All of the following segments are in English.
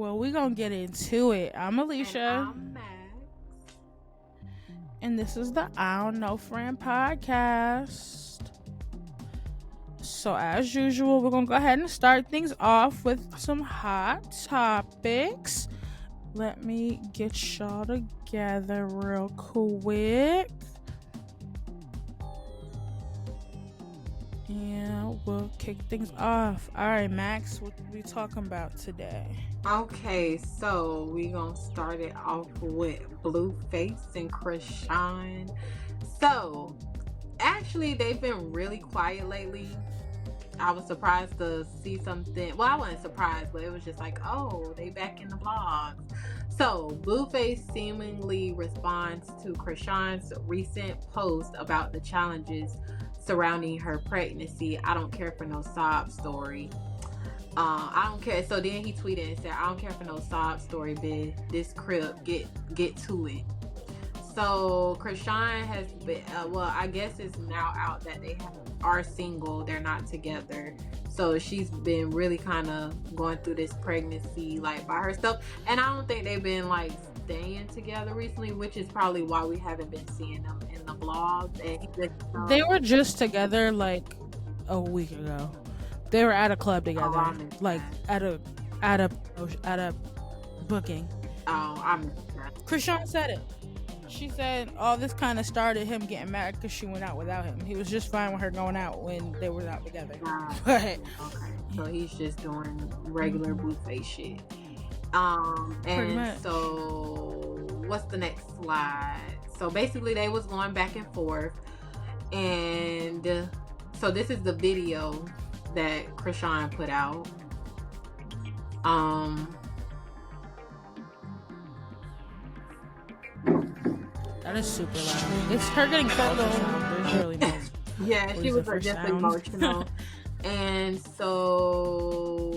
Well, we're going to get into it. I'm Alicia. And I'm Max. And this is the I Don't Know Friend podcast. So, as usual, we're going to go ahead and start things off with some hot topics. Let me get y'all together real quick. And we'll kick things off. All right, Max, what are we talking about today? Okay, so we're going to start it off with Blueface and Chrisite. So, actually, they've been really quiet lately. I was surprised to see something. Well, I wasn't surprised, but it was just like, oh, they back in the vlogs. So, Blueface seemingly responds to Chrisite's recent post about the challenges surrounding her pregnancy. I don't care for no sob story. I don't care. So then he tweeted and said, I don't care for no sob story, bitch. This crib, get to it. So Chrisite has been, well, I guess it's now out that they are single. They're not together. So she's been really kind of going through this pregnancy like by herself. And I don't think they've been like staying together recently, which is probably why we haven't been seeing them in the vlogs. And they were just together like a week ago. They were at a club together, like at a booking. Oh, I'm. Chrisite said it. She said, "Oh, this kind of started him getting mad because she went out without him. He was just fine with her going out when they were out together." But okay, so he's just doing regular Blueface shit. And so what's the next slide? So basically, they was going back and forth, and so this is the video that Chrisite put out. That is super loud. It's her getting photos. There's really no. Yeah, she was just emotional. And so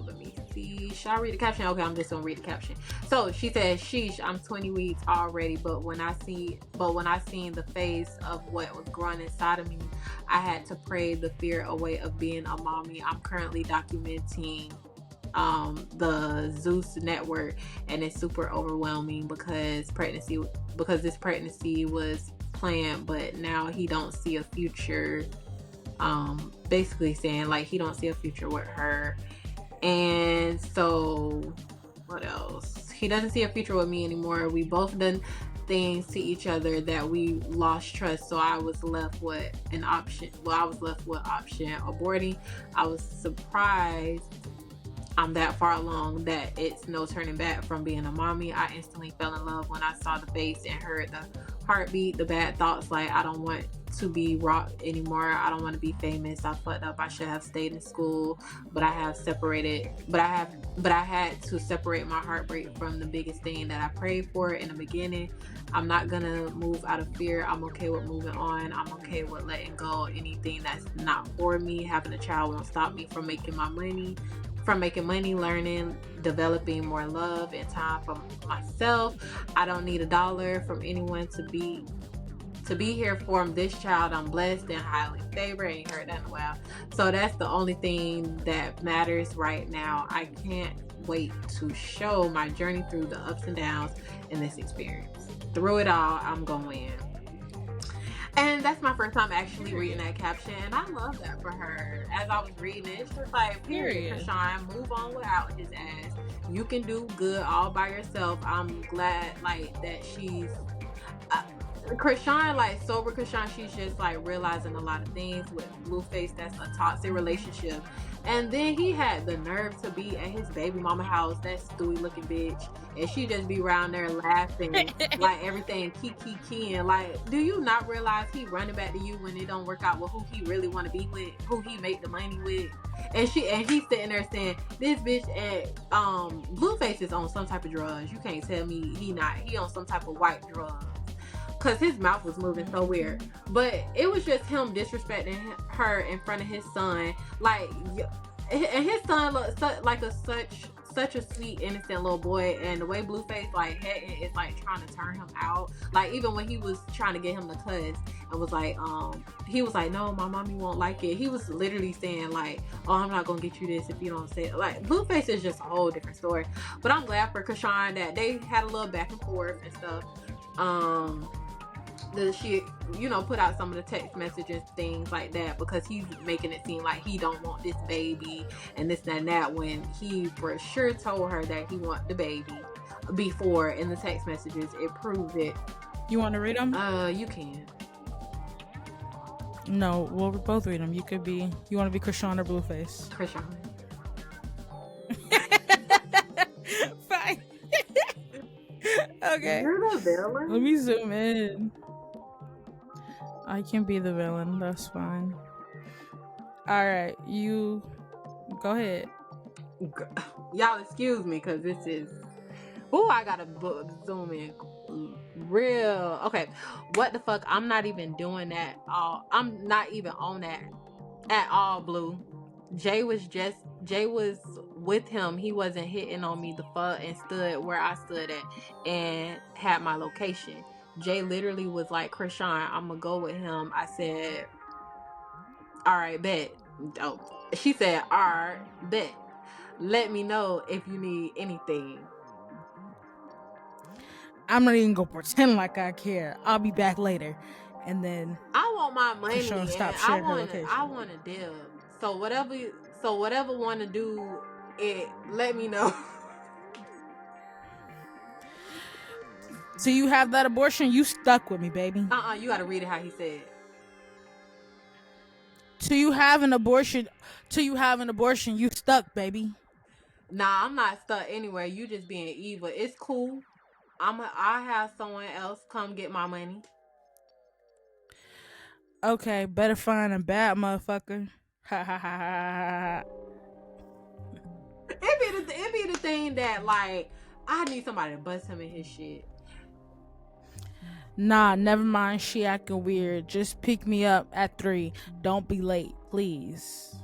let me see. Should I read the caption? Okay, I'm just gonna read the caption. So she said, "Sheesh, I'm 20 weeks already, but when I seen the face of what was growing inside of me, I had to pray the fear away of being a mommy. I'm currently documenting the Zeus network, and it's super overwhelming because this pregnancy was planned, but now he don't see a future." Basically saying like he don't see a future with her. And so what else? He doesn't see a future with me anymore. We both done things to each other that we lost trust, so I was left with an option. Well, I was left with option aborting. I was surprised I'm that far along that it's no turning back from being a mommy. I instantly fell in love when I saw the face and heard the heartbeat, the bad thoughts like I don't want to be rock anymore. I don't want to be famous. I fucked up. I should have stayed in school, but I had to separate my heartbreak from the biggest thing that I prayed for in the beginning. I'm not gonna move out of fear. I'm okay with moving on. I'm okay with letting go of anything that's not for me. Having a child won't stop me from making money, learning, developing more love and time for myself. I don't need $1 from anyone to be here for this child. I'm blessed and highly favored. Ain't heard that in a while. So that's the only thing that matters right now. I can't wait to show my journey through the ups and downs in this experience. Through it all, I'm gonna win. And that's my first time actually reading that caption, and I love that for her. As I was reading it, it's just like, period, Chrisite, move on without his ass. You can do good all by yourself. I'm glad like that she's Chrisite, like sober Chrisite, she's just like realizing a lot of things with Blueface. That's a toxic relationship. And then he had the nerve to be at his baby mama house, that stewy looking bitch, and she just be around there laughing like everything keying. Like, do you not realize he running back to you when it don't work out with who he really want to be with, who he make the money with? And he's sitting there saying, this bitch at Blueface is on some type of drugs. You can't tell me he on some type of white drugs. Cause his mouth was moving so weird, but it was just him disrespecting her in front of his son. Like, and his son looked like such such a sweet, innocent little boy, and the way Blueface like is like trying to turn him out. Like even when he was trying to get him to cuss and was like, he was like, no, my mommy won't like it. He was literally saying like, oh, I'm not gonna get you this if you don't say it. Like Blueface is just a whole different story. But I'm glad for Krishan that they had a little back and forth and stuff. That she, you know, put out some of the text messages, things like that, because he's making it seem like he don't want this baby and this and that, when he for sure told her that he want the baby before. In the text messages, it proved it. You want to read them? You can. No, we'll both read them. You could be, you want to be Krishan or Blueface? Krishan. Fine. Okay. You're the villain. Let me zoom in. I can be the villain. That's fine. All right, you go ahead. Y'all excuse me, because this is. Oh, I gotta zoom in real. Okay, what the fuck? I'm not even doing that. I'm not even on that at all. Blue. Jay was with him. He wasn't hitting on me the fuck, and stood where I stood at and had my location. Jay literally was like, Krishan, I'm gonna go with him. I said, all right, bet. Oh, she said, all right, bet. Let me know if you need anything. I'm not even gonna pretend like I care. I'll be back later. And then I want my money. Krishan stopped I sharing her want location. I want a deal. So whatever want to do it, let me know. So you have that abortion, you stuck with me, baby. You gotta read it how he said. Till you have an abortion, you stuck, baby. Nah, I'm not stuck anywhere. You just being evil. It's cool. I have someone else come get my money. Okay, better find a bad motherfucker. Ha ha ha ha. It be the thing that like I need somebody to bust him in his shit. Nah, never mind. She acting weird. Just pick me up at 3. Don't be late, please.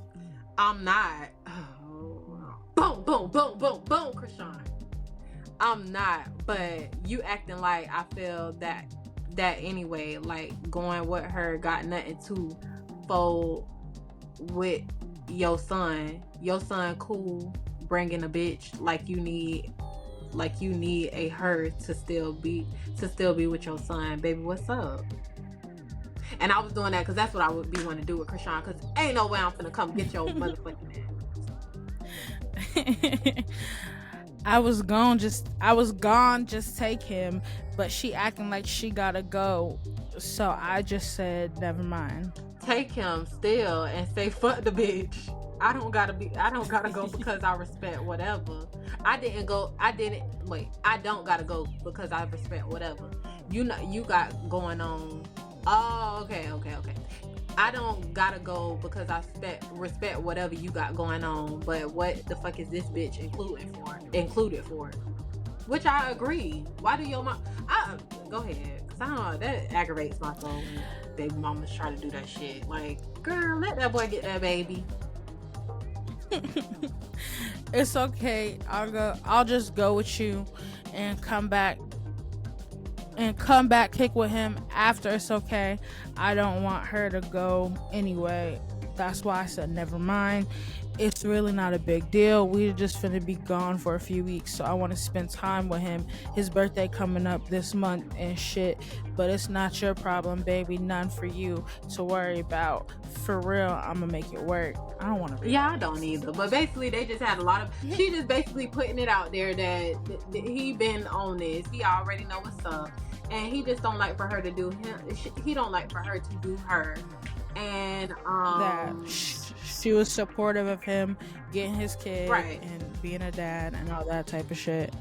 I'm not. Oh. Boom, boom, boom, boom, boom, Krishan. I'm not, but you acting like I feel that anyway. Like going with her got nothing to fold with your son. Your son cool, bringing a bitch like you need a her to still be with your son, baby. What's up? And I was doing that because that's what I would be wanting to do with Krishan, because ain't no way I'm finna come get your motherfucking ass. I was gone, just take him, but she acting like she gotta go, so I just said never mind. Take him still and say fuck the bitch. I don't gotta go because I respect whatever. I don't gotta go because I respect whatever. You know, you got going on. Oh, okay. I don't gotta go because I respect whatever you got going on. But what the fuck is this bitch included for? Which I agree. Why do your mom? Go ahead, cause I don't know, that aggravates my soul when baby mamas try to do that shit. Like, girl, let that boy get that baby. It's okay. I'll just go with you and come back kick with him after. It's okay. I don't want her to go anyway. That's why I said never mind. It's really not a big deal. We're just finna be gone for a few weeks, so I want to spend time with him. His birthday coming up this month and shit, but it's not your problem, baby. None for you to worry about. For real, I'm gonna make it work. I don't want to. Yeah, I don't either. But basically, they just had a lot of. She just basically putting it out there that he been on this. He already know what's up, and he just don't like for her to do him. He don't like for her to do her. And that she was supportive of him getting his kid, right, and being a dad and all that type of shit,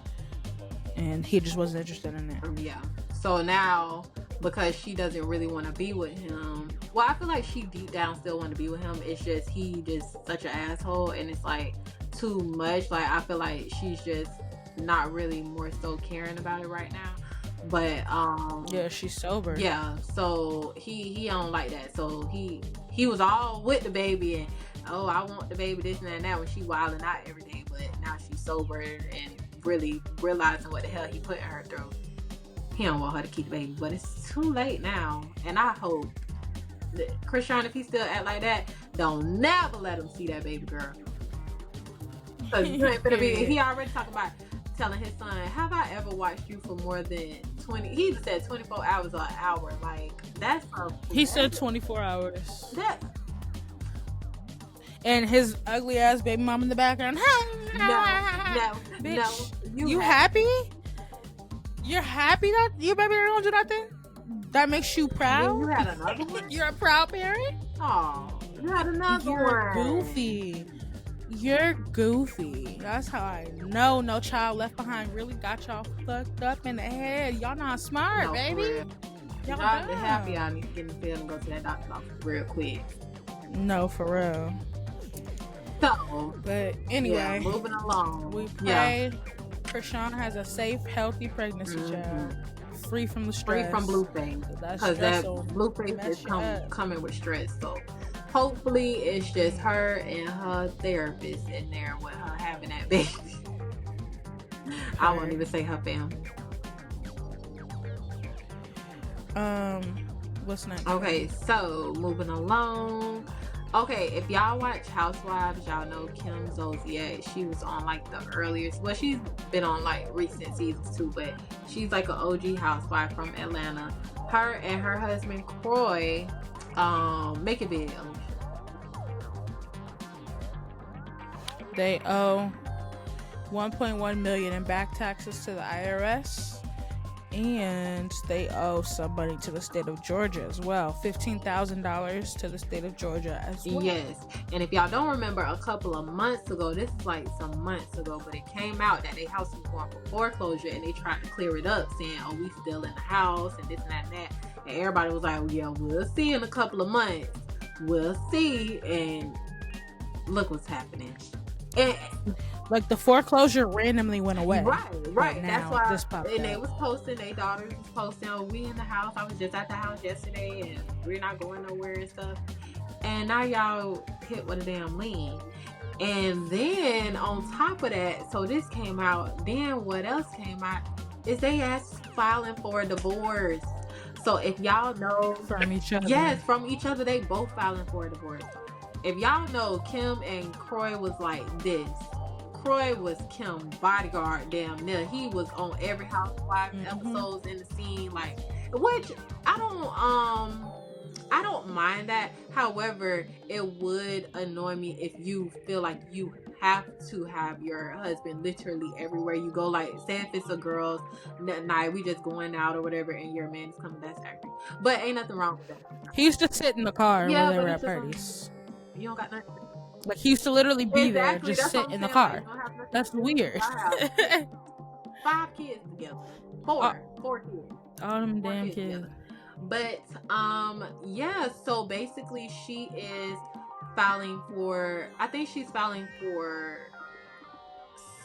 and he just wasn't interested in it. Yeah. So now, because she doesn't really want to be with him, well, I feel like she deep down still want to be with him. It's just he just such an asshole, and it's like too much. Like I feel like she's just not really more so caring about it right now. But yeah, she's sober. Yeah, so he don't like that. So he was all with the baby, and oh, I want the baby, this and that, when she wilding out every day, but now she's sober and really realizing what the hell he putting her through. He don't want her to keep the baby, but it's too late now. And I hope that Christian, if he still act like that, don't never let him see that baby girl. Because you ain't gonna be. He already talking about telling his son, have I ever watched you for more than 20? He either said 24 hours or an hour. Like, that's he said 24 hours. That. And his ugly ass baby mom in the background. No, bitch, no. You happy? You're happy that your baby don't do nothing? That makes you proud? You had another one? You're a proud parent? Oh, you had another You're one. Goofy. You're goofy. That's how I know No Child Left Behind really got y'all fucked up in the head. Y'all not smart, No, baby. Y'all be happy I need to get in the field and go to that doctor's office real quick. No, for real. So, but anyway, moving along. We pray Krishan has a safe, healthy pregnancy, child. Free from the stress. Free from blue face. Because that blue face is coming with stress. So hopefully it's just her and her therapist in there with her having that baby. I won't even say her family. What's next? Okay, so moving along. Okay, if y'all watch Housewives, y'all know Kim Zolciak. She was on like the earliest, well, she's been on like recent seasons too, but she's like an OG housewife from Atlanta. Her and her husband Croy, make it big. They owe $1.1 million in back taxes to the IRS. And they owe some money to the state of Georgia as well. $15,000 to the state of Georgia as well. Yes. And if y'all don't remember, a couple of months ago, this is like some months ago, but it came out that their house was going for foreclosure and they tried to clear it up, saying, oh, we still in the house and this and that and that. And everybody was like, well, yeah, we'll see in a couple of months. We'll see. And look what's happening. And like the foreclosure randomly went away. Right. That's why. This popped and up. they was posting, their daughters was posting, oh, we in the house. I was just at the house yesterday and we're not going nowhere and stuff. And now y'all hit with a damn lien. And then on top of that, so this came out, then what else came out is they asked filing for a divorce. So if y'all know from each other. Yes, from each other, they both filing for a divorce. If y'all know, Kim and Croy was like this. Croy was Kim's bodyguard, damn near. He was on every Housewives episodes in the scene, like, which I don't mind that. However, it would annoy me if you feel like you have to have your husband literally everywhere you go. Like, say if it's a girls' night, we just going out or whatever, and your man is coming, that's angry. But ain't nothing wrong with that. He used to sit in the car when they were at parties. You don't got nothing. Like, he used to literally be there, just sit in the car. Like, that's weird. 5 kids together. 4 kids. All them damn kids. Together. But yeah, so basically she is filing for, I think she's filing for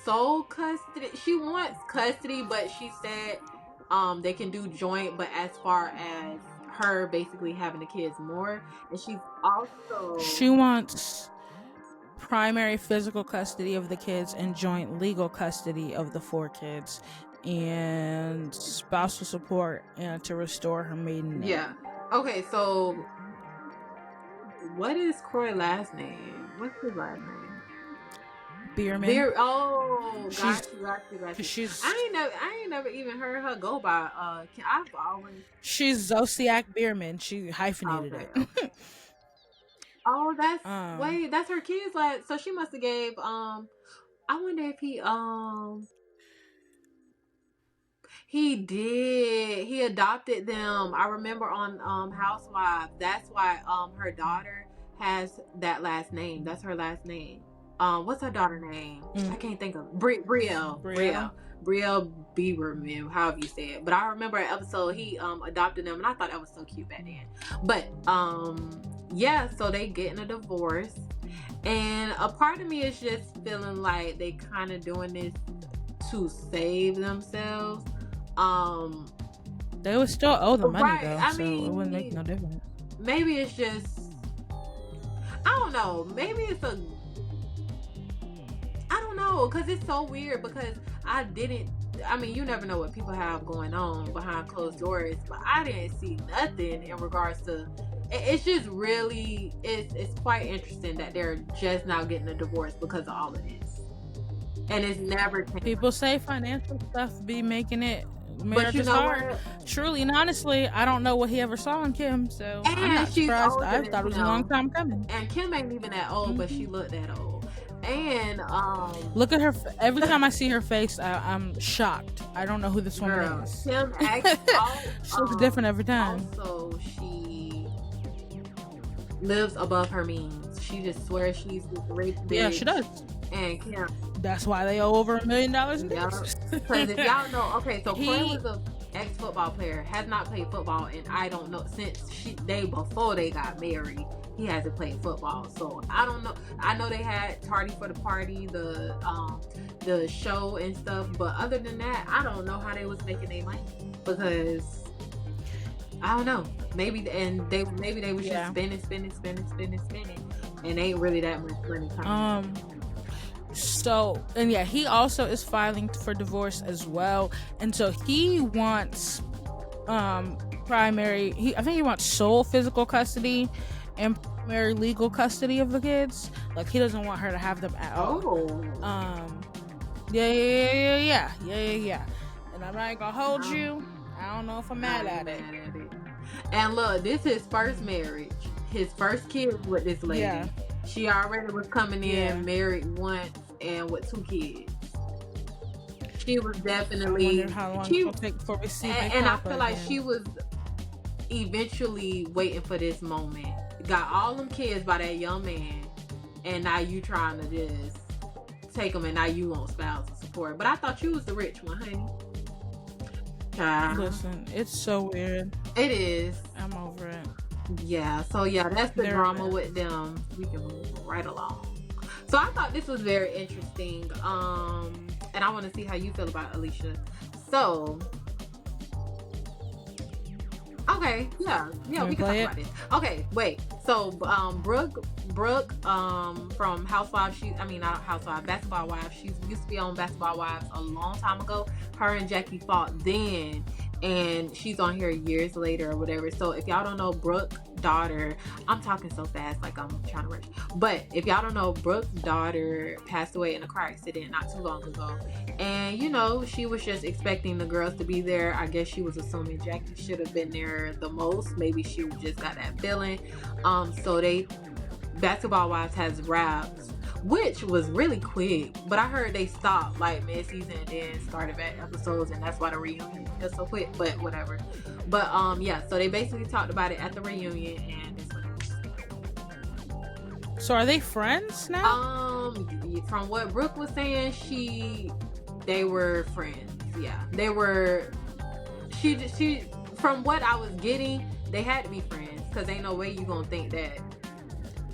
sole custody. She wants custody, but she said they can do joint, but as far as her basically having the kids more, and she wants primary physical custody of the kids and joint legal custody of the 4 kids, and spousal support and to restore her maiden name. Yeah. Okay, so what is Croy's last name? What's his last name? Bierman. Got you. I ain't never even heard her go by. I've always. She's Zolciak Bierman. She hyphenated it. Oh, that's that's her kids. Like, so she must have gave. I wonder if he did. He adopted them. I remember on Housewives. That's why her daughter has that last name. That's her last name. What's her daughter's name? I can't think of Brielle Bieberman, however you say it. But I remember an episode he adopted them, and I thought that was so cute back then. But yeah, so they getting a divorce, and a part of me is just feeling like they kind of doing this to save themselves. They would still owe the money though, I so mean, it wouldn't make no difference. Maybe it's just, I don't know. Maybe it's a. I don't know, because it's so weird. Because I didn't. I mean, you never know what people have going on behind closed doors, but I didn't see nothing in regards to. It's just really. It's quite interesting that they're just now getting a divorce because of all of this, and it's never. People say financial stuff be making it. Marriage is hard. Truly and honestly, I don't know what he ever saw in Kim, so and I'm not surprised. I thought it was him. a long time coming. And Kim ain't even that old, but she looked that old. And look at her. Every time I see her face, I'm shocked. I don't know who this woman is. Kim actually, she looks different every time. Also, she lives above her means. She just swears she's this rich bitch. Yeah, she does. And Kim. That's why they owe over $1 million in taxes. Because if y'all know, okay, so Clay was an ex-football player, has not played football, and I don't know since before they got married. He hasn't played football, so I don't know. I know they had Tardy for the Party, the show and stuff, but other than that, I don't know how they was making their money because I don't know. Maybe they was just spending, and ain't really that much money coming. So, and yeah, he also is filing for divorce as well, and so he wants I think he wants sole physical custody and primary legal custody of the kids. Like, he doesn't want her to have them at all. Yeah. And I'm not gonna hold you. I don't know if I'm mad at it. And look, this is his first marriage, his first kid with this lady. Yeah. She already was coming in married once and with 2 kids. She was definitely. I wonder how long it'll take before we see. And I feel like she was eventually waiting for this moment. Got all them kids by that young man, and now you trying to just take them, and now you want spousal support. But I thought you was the rich one, honey. Listen, it's so weird. It is. I'm over it. Yeah. So yeah, that's the drama with them. We can move right along. So I thought this was very interesting. And I want to see how you feel about Alicia. So. Okay, yeah, we can talk about this. Okay, wait. So, Brooke, from Housewives, not Housewives, Basketball Wives. She used to be on Basketball Wives a long time ago. Her and Jackie fought then, and she's on here years later or whatever. So, if y'all don't know, Brooke's daughter, I'm talking so fast like I'm trying to rush. But if y'all don't know, Brooke's daughter passed away in a car accident not too long ago. And, she was just expecting the girls to be there. I guess she was assuming Jackie should have been there the most. Maybe she just got that feeling. So Basketball Wives has wrapped, which was really quick. But I heard they stopped like mid-season and then started back episodes, and that's why the reunion is so quick. But whatever. But so they basically talked about it at the reunion, and it's what it is. So are they friends now? From what Brooke was saying, they were friends. Yeah, they were. She. From what I was getting, they had to be friends, because ain't no way you gonna think that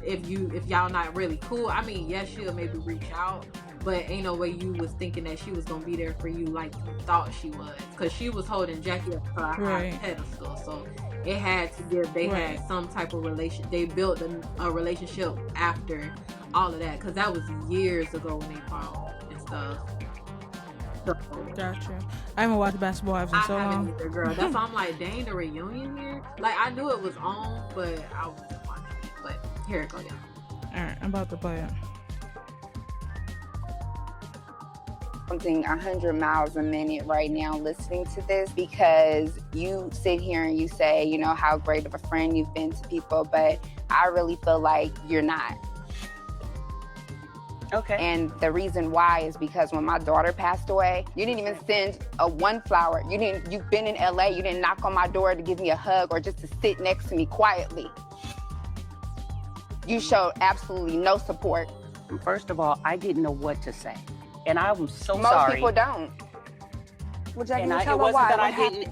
if y'all not really cool. I mean, yes, she'll maybe reach out, but ain't no way you was thinking that she was gonna be there for you like you thought she was, because she was holding Jackie up to a high pedestal. So it had to give. They had some type of relation. They built a relationship after all of that, because that was years ago when they fought and stuff. So, gotcha. I haven't watched Basketball Wives in so long. Either, girl. That's why I'm like, dang, the reunion here. Like, I knew it was on, but I wasn't watching it. But here it goes, y'all. Alright, I'm about to play it. Something 100 miles a minute right now listening to this, because you sit here and you say, how great of a friend you've been to people, but I really feel like you're not. Okay. And the reason why is because when my daughter passed away, you didn't even send one flower. You've been in LA, you didn't knock on my door to give me a hug or just to sit next to me quietly. You showed absolutely no support. First of all, I didn't know what to say. And I'm so Most sorry. Most people don't. Well, Jackie, and tell her why.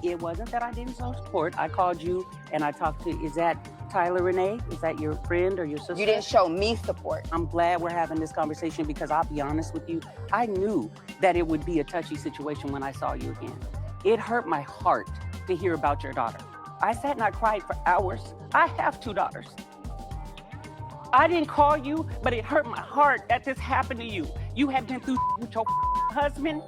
It wasn't that I didn't show support. I called you and I talked to, is that Tyler Renee? Is that your friend or your sister? You didn't show me support. I'm glad we're having this conversation, because I'll be honest with you, I knew that it would be a touchy situation when I saw you again. It hurt my heart to hear about your daughter. I sat and I cried for hours. I have 2 daughters. I didn't call you, but it hurt my heart that this happened to you. You have been through with your husband.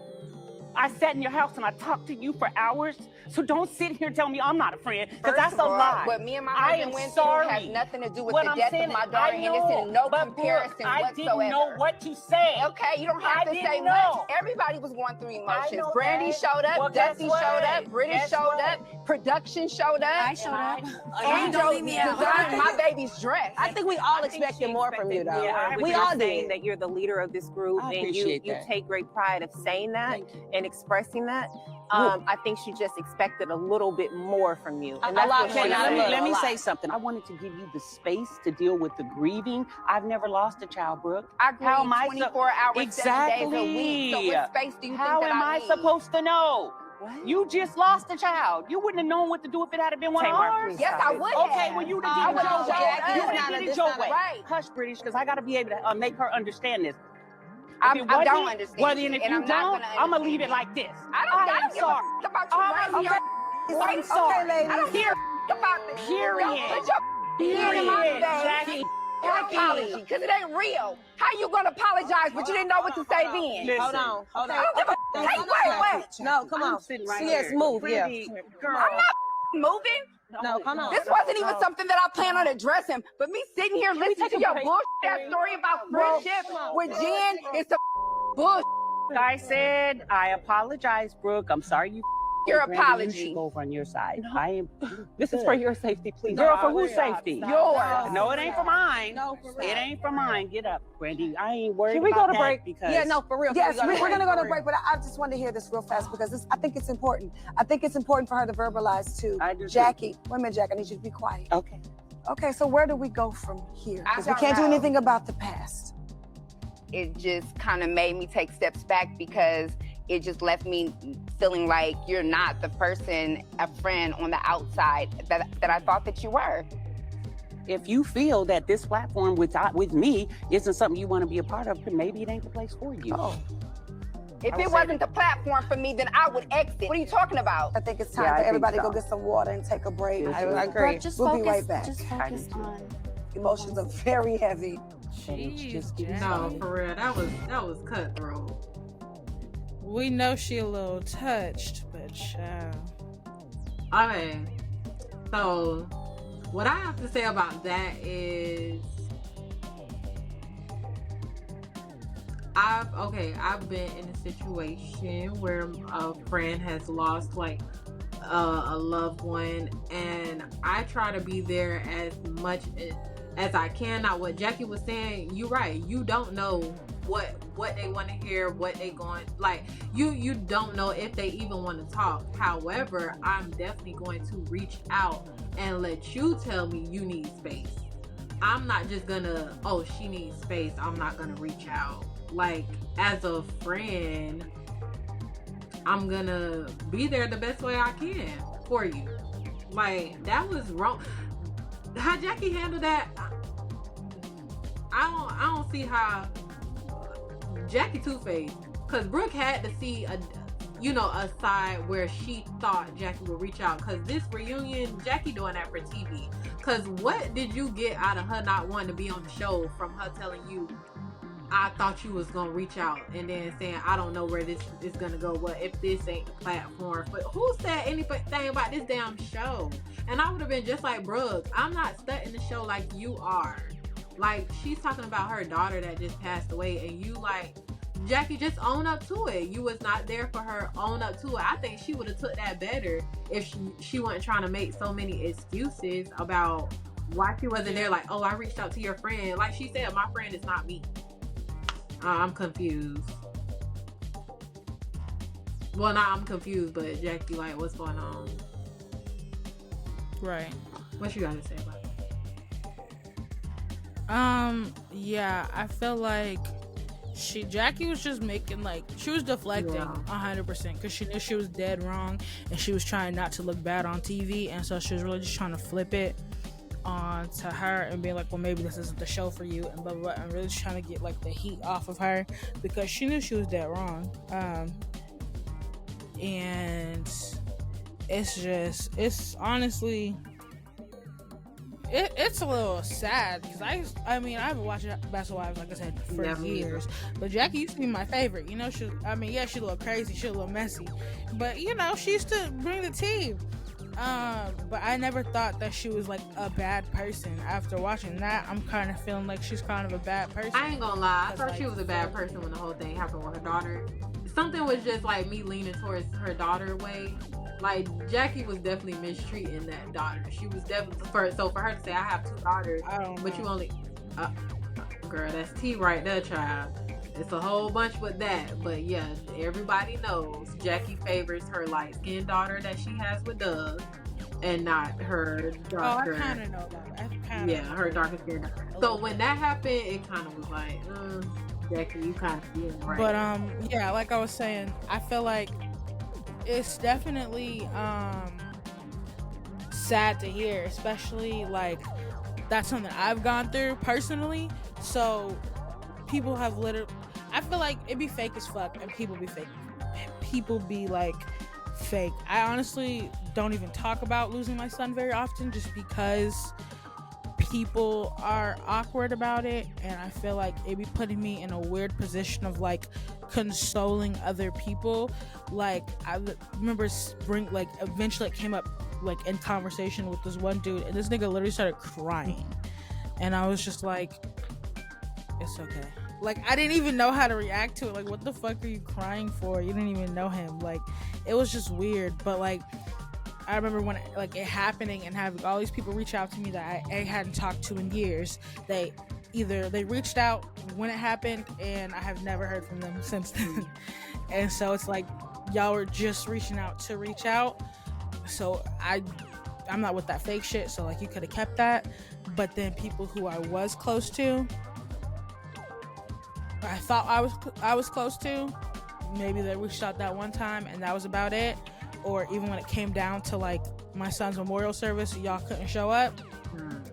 I sat in your house and I talked to you for hours. So don't sit here and tell me I'm not a friend, because that's a lie. What me and my husband went through has nothing to do with the death of my daughter, and it's in no comparison whatsoever. I didn't know what to say. Okay, you don't have to say much. Everybody was going through emotions. Brandy showed up, Dusty showed up, British showed up, production showed up. I showed up. Angel designed my baby's dress. I think we all expected more from you, though. Yeah, we all saying did. that you're the leader of this group, and you take great pride of saying that and expressing that. I think she just expected a little bit more from you. And let me say something. I wanted to give you the space to deal with the grieving. I've never lost a child, Brooke. I grieve 24 hours, 7 days a week. So what space do you think that I need? How am I supposed to know? What? You just lost a child. You wouldn't have known what to do if it had been one of ours. Yes, I would have. Okay, well, you did it your way. Right. Hush, British, because I got to be able to make her understand this. I don't understand. Well, then if you don't, I'm going to leave it like this. I don't give a about you. I'm sorry. Okay, ladies. I don't care about this. Period. Don't put your hand in my face. Apology, because it ain't real. How you gonna apologize, but you didn't know what to say then? Listen. Hold on. I don't give a wait. No, come on. Yes, move, yeah. Girl. I'm not moving. No, come on. This wasn't even something that I planned on addressing, but me sitting here listening to your bullshit story about friendship with Jen is some bullshit. I said, I apologize, Brooke. I'm sorry you. Your Brandy, apology. You should go over on your side. No. This is for your safety, please. Girl, for whose safety? Yours. No, it ain't for mine. No, for real. It ain't for mine. Get up, Brandy. I ain't worried Can we about go to that break? because Yeah, no, for real. Yes, we're going to go to break. break, but I just wanted to hear this real fast because I think it's important. I think it's important for her to verbalize too. I do too. Jackie, wait a minute, Jack, I need you to be quiet. Okay. Okay, so where do we go from here? Because we don't can't do know. anything about the past. It just kind of made me take steps back because it just left me feeling like you're not the person, a friend on the outside that I thought that you were. If you feel that this platform with me isn't something you want to be a part of, then maybe it ain't the place for you. Oh, If it wasn't the platform for me, then I would exit. What are you talking about? I think it's time Yeah, I for think everybody to so. go get some water and take a break. I agree. We'll be right back. Just focus on. Emotions are very heavy. Just give me No, some. for real, that was cutthroat. We know she a little touched, but child. Okay, so what I have to say about that is I've been in a situation where a friend has lost like a loved one, and I try to be there as much as I can. Now, what Jackie was saying, you're right. You don't know what they want to hear, what they going, like you don't know if they even want to talk. However, I'm definitely going to reach out and let you tell me you need space. I'm not just gonna, oh, she needs space, I'm not gonna reach out. Like, as a friend, I'm gonna be there the best way I can for you. Like, that was wrong. How Jackie handled that, I don't see how Jackie two-faced, because Brooke had to see a side where she thought Jackie would reach out, because this reunion, Jackie doing that for TV. Because what did you get out of her not wanting to be on the show from her telling you, I thought you was gonna reach out, and then saying, I don't know where this is gonna go, what if this ain't the platform? But who said anything about this damn show? And I would have been just like, Brooke, I'm not studying the show like you are. Like, she's talking about her daughter that just passed away, and you like, Jackie, just own up to it. You was not there for her. Own up to it. I think she would have took that better if she wasn't trying to make so many excuses about why she wasn't there. Like, oh, I reached out to your friend. Like she said, my friend is not me. I'm confused. Well, now I'm confused, but Jackie, like, what's going on? Right. What you got to say about it? Yeah, I feel like Jackie was just making, like, she was deflecting 100% because she knew she was dead wrong, and she was trying not to look bad on TV, and so she was really just trying to flip it onto her and being like, well, maybe this isn't the show for you, and blah blah blah, and really just trying to get like the heat off of her because she knew she was dead wrong. And it's honestly, it's a little sad because I mean I've been watching Basketball Wives, like I said, for years. But Jackie used to be my favorite. You know, she's a little crazy, she's a little messy, but you know, she used to bring the team. But I never thought that she was like a bad person. After watching that, I'm kind of feeling like she's kind of a bad person. I ain't gonna lie, I thought she was a bad person when the whole thing happened with her daughter. Something was just like me leaning towards her daughter way. Like, Jackie was definitely mistreating that daughter. She was definitely for her to say, I have 2 daughters, but you only girl, that's tea right there, child. It's a whole bunch with that. But yeah, everybody knows Jackie favors her light-skinned daughter that she has with Doug, and not her darker. Oh, I kind of know that. Her darker skinned daughter. So when that happened, it kind of was like, Jackie, you kind of being right. But yeah, like I was saying, I feel like it's definitely sad to hear, especially like that's something I've gone through personally. So people have I feel like it'd be fake as fuck, and people be like fake. I honestly don't even talk about losing my son very often, just because people are awkward about it, and I feel like it'd be putting me in a weird position of like consoling other people. Like, I remember eventually it came up like in conversation with this one dude, and this nigga literally started crying, and I was just like, it's okay. Like, I didn't even know how to react to it. Like, what the fuck are you crying for? You didn't even know him. Like, it was just weird. But like, I remember when it happening and having all these people reach out to me that I hadn't talked to in years. They reached out when it happened, and I have never heard from them since then. And so it's like, y'all were just reaching out to reach out. So I'm not with that fake shit. So like, you could have kept that. But then people who I was close to, I thought I was close to, maybe they reached out that one time and that was about it. Or even when it came down to like my son's memorial service, y'all couldn't show up.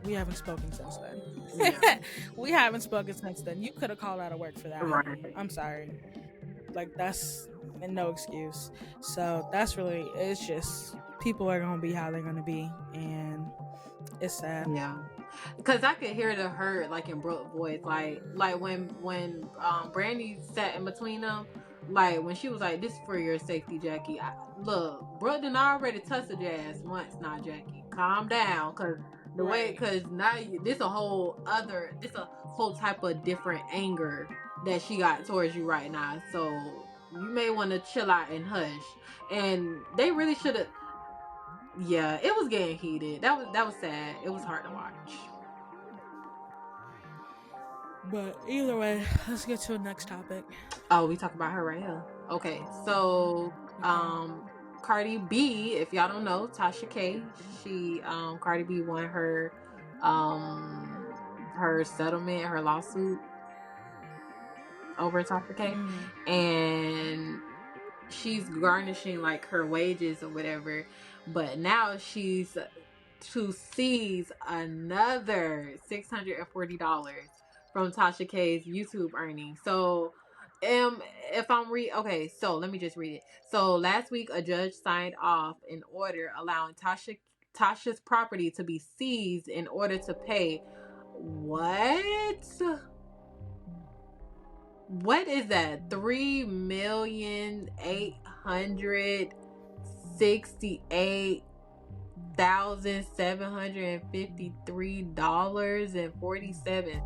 We haven't spoken since then. Yeah. We haven't spoken since then. You could have called out of work for that. Right. I'm sorry. Like, that's no excuse. So that's really, it's just, people are gonna be how they're gonna be, and it's sad. Yeah. Because I could hear the hurt, like, in Brooke's voice. Like when Brandy sat in between them, like, when she was like, this is for your safety, Jackie. Look, Brooke done already tussled your ass once. Now, Jackie, calm down. Because now this a whole type of different anger that she got towards you right now. So you may want to chill out and hush. And they really should have. Yeah, it was getting heated. That was sad. It was hard to watch. But either way, let's get to the next topic. Oh, we talk about her right here. Okay, so Cardi B, if y'all don't know, Tasha K, Cardi B won her settlement, her lawsuit over Tasha K, and she's garnishing like her wages or whatever. But now she's to seize another $640 from Tasha K's YouTube earnings. So, so let me just read it. So last week, a judge signed off an order allowing Tasha's property to be seized in order to pay what is that? $3,868,753.47.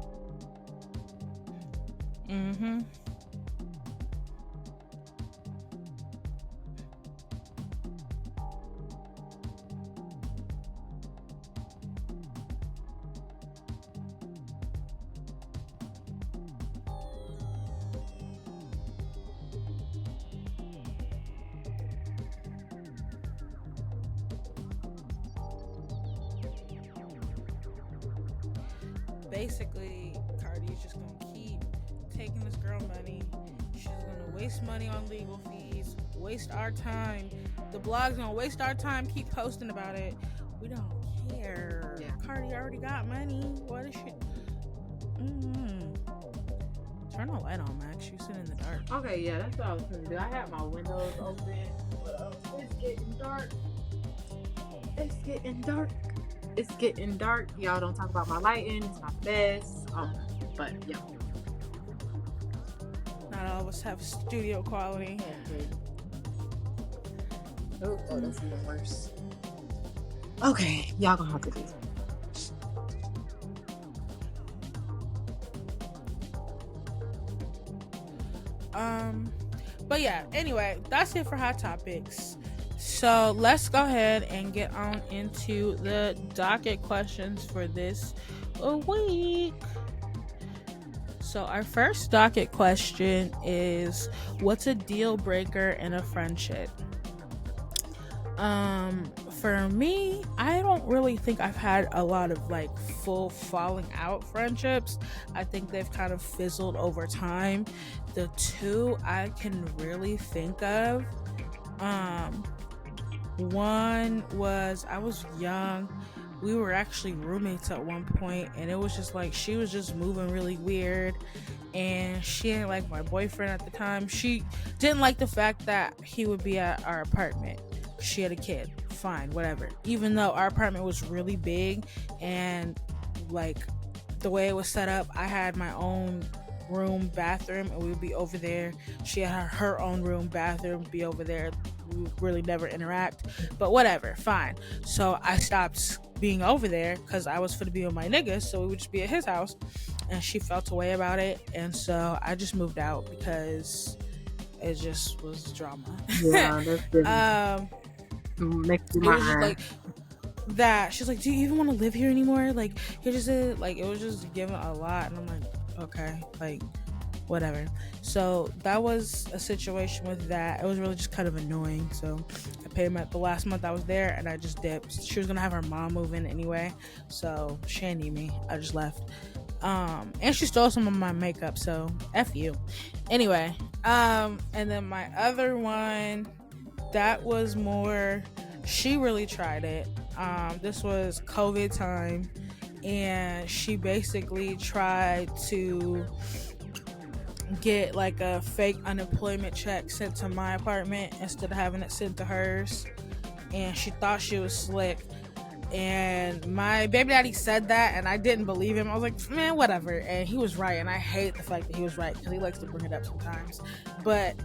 Basically, Cardi's just gonna keep taking this girl money. She's gonna waste money on legal fees, waste our time. The blog's gonna waste our time, keep posting about it. We don't care. Yeah. Cardi already got money. What is she? Turn the light on, Max. You're sitting in the dark. Okay, yeah, that's what I was gonna do. I had my windows open. It's getting dark. it's getting dark. Y'all don't talk about my lighting. It's not the best. But yeah. Not all of us have studio quality. Oh, that's even worse. Okay, y'all gonna have to do it. But yeah, anyway, that's it for hot topics. So let's go ahead and get on into the docket questions for this week. So our first docket question is, what's a deal breaker in a friendship? For me, I don't really think I've had a lot of like full falling out friendships. I think they've kind of fizzled over time. The two I can really think of, one was, I was young. We were actually roommates at one point, and it was just like she was just moving really weird, and she didn't like my boyfriend at the time. She didn't like the fact that he would be at our apartment. She had a kid. Fine, whatever. Even though our apartment was really big, and like the way it was set up, I had my own room, bathroom, and we would be over there. She had her own room, bathroom, be over there. We would really never interact, but whatever, fine. So I stopped being over there because I was finna be with my nigga, so we would just be at his house, and she felt a way about it, and so I just moved out because it just was drama. Yeah, that's good. Next to it was just like that. She's like, do you even want to live here anymore? Like, you're just like, it was just giving a lot, and I'm like, okay, like, whatever. So that was a situation with that. It was really just kind of annoying. So I paid him at the last month I was there, and I just dipped. She was gonna have her mom move in anyway, so she didn't need me. I just left. And she stole some of my makeup, so F you. Anyway, and then my other one, that was more, she really tried it. This was COVID time, and she basically tried to get like a fake unemployment check sent to my apartment instead of having it sent to hers, and she thought she was slick. And my baby daddy said that, and I didn't believe him. I was like, man, whatever. And he was right, and I hate the fact that he was right because he likes to bring it up sometimes. But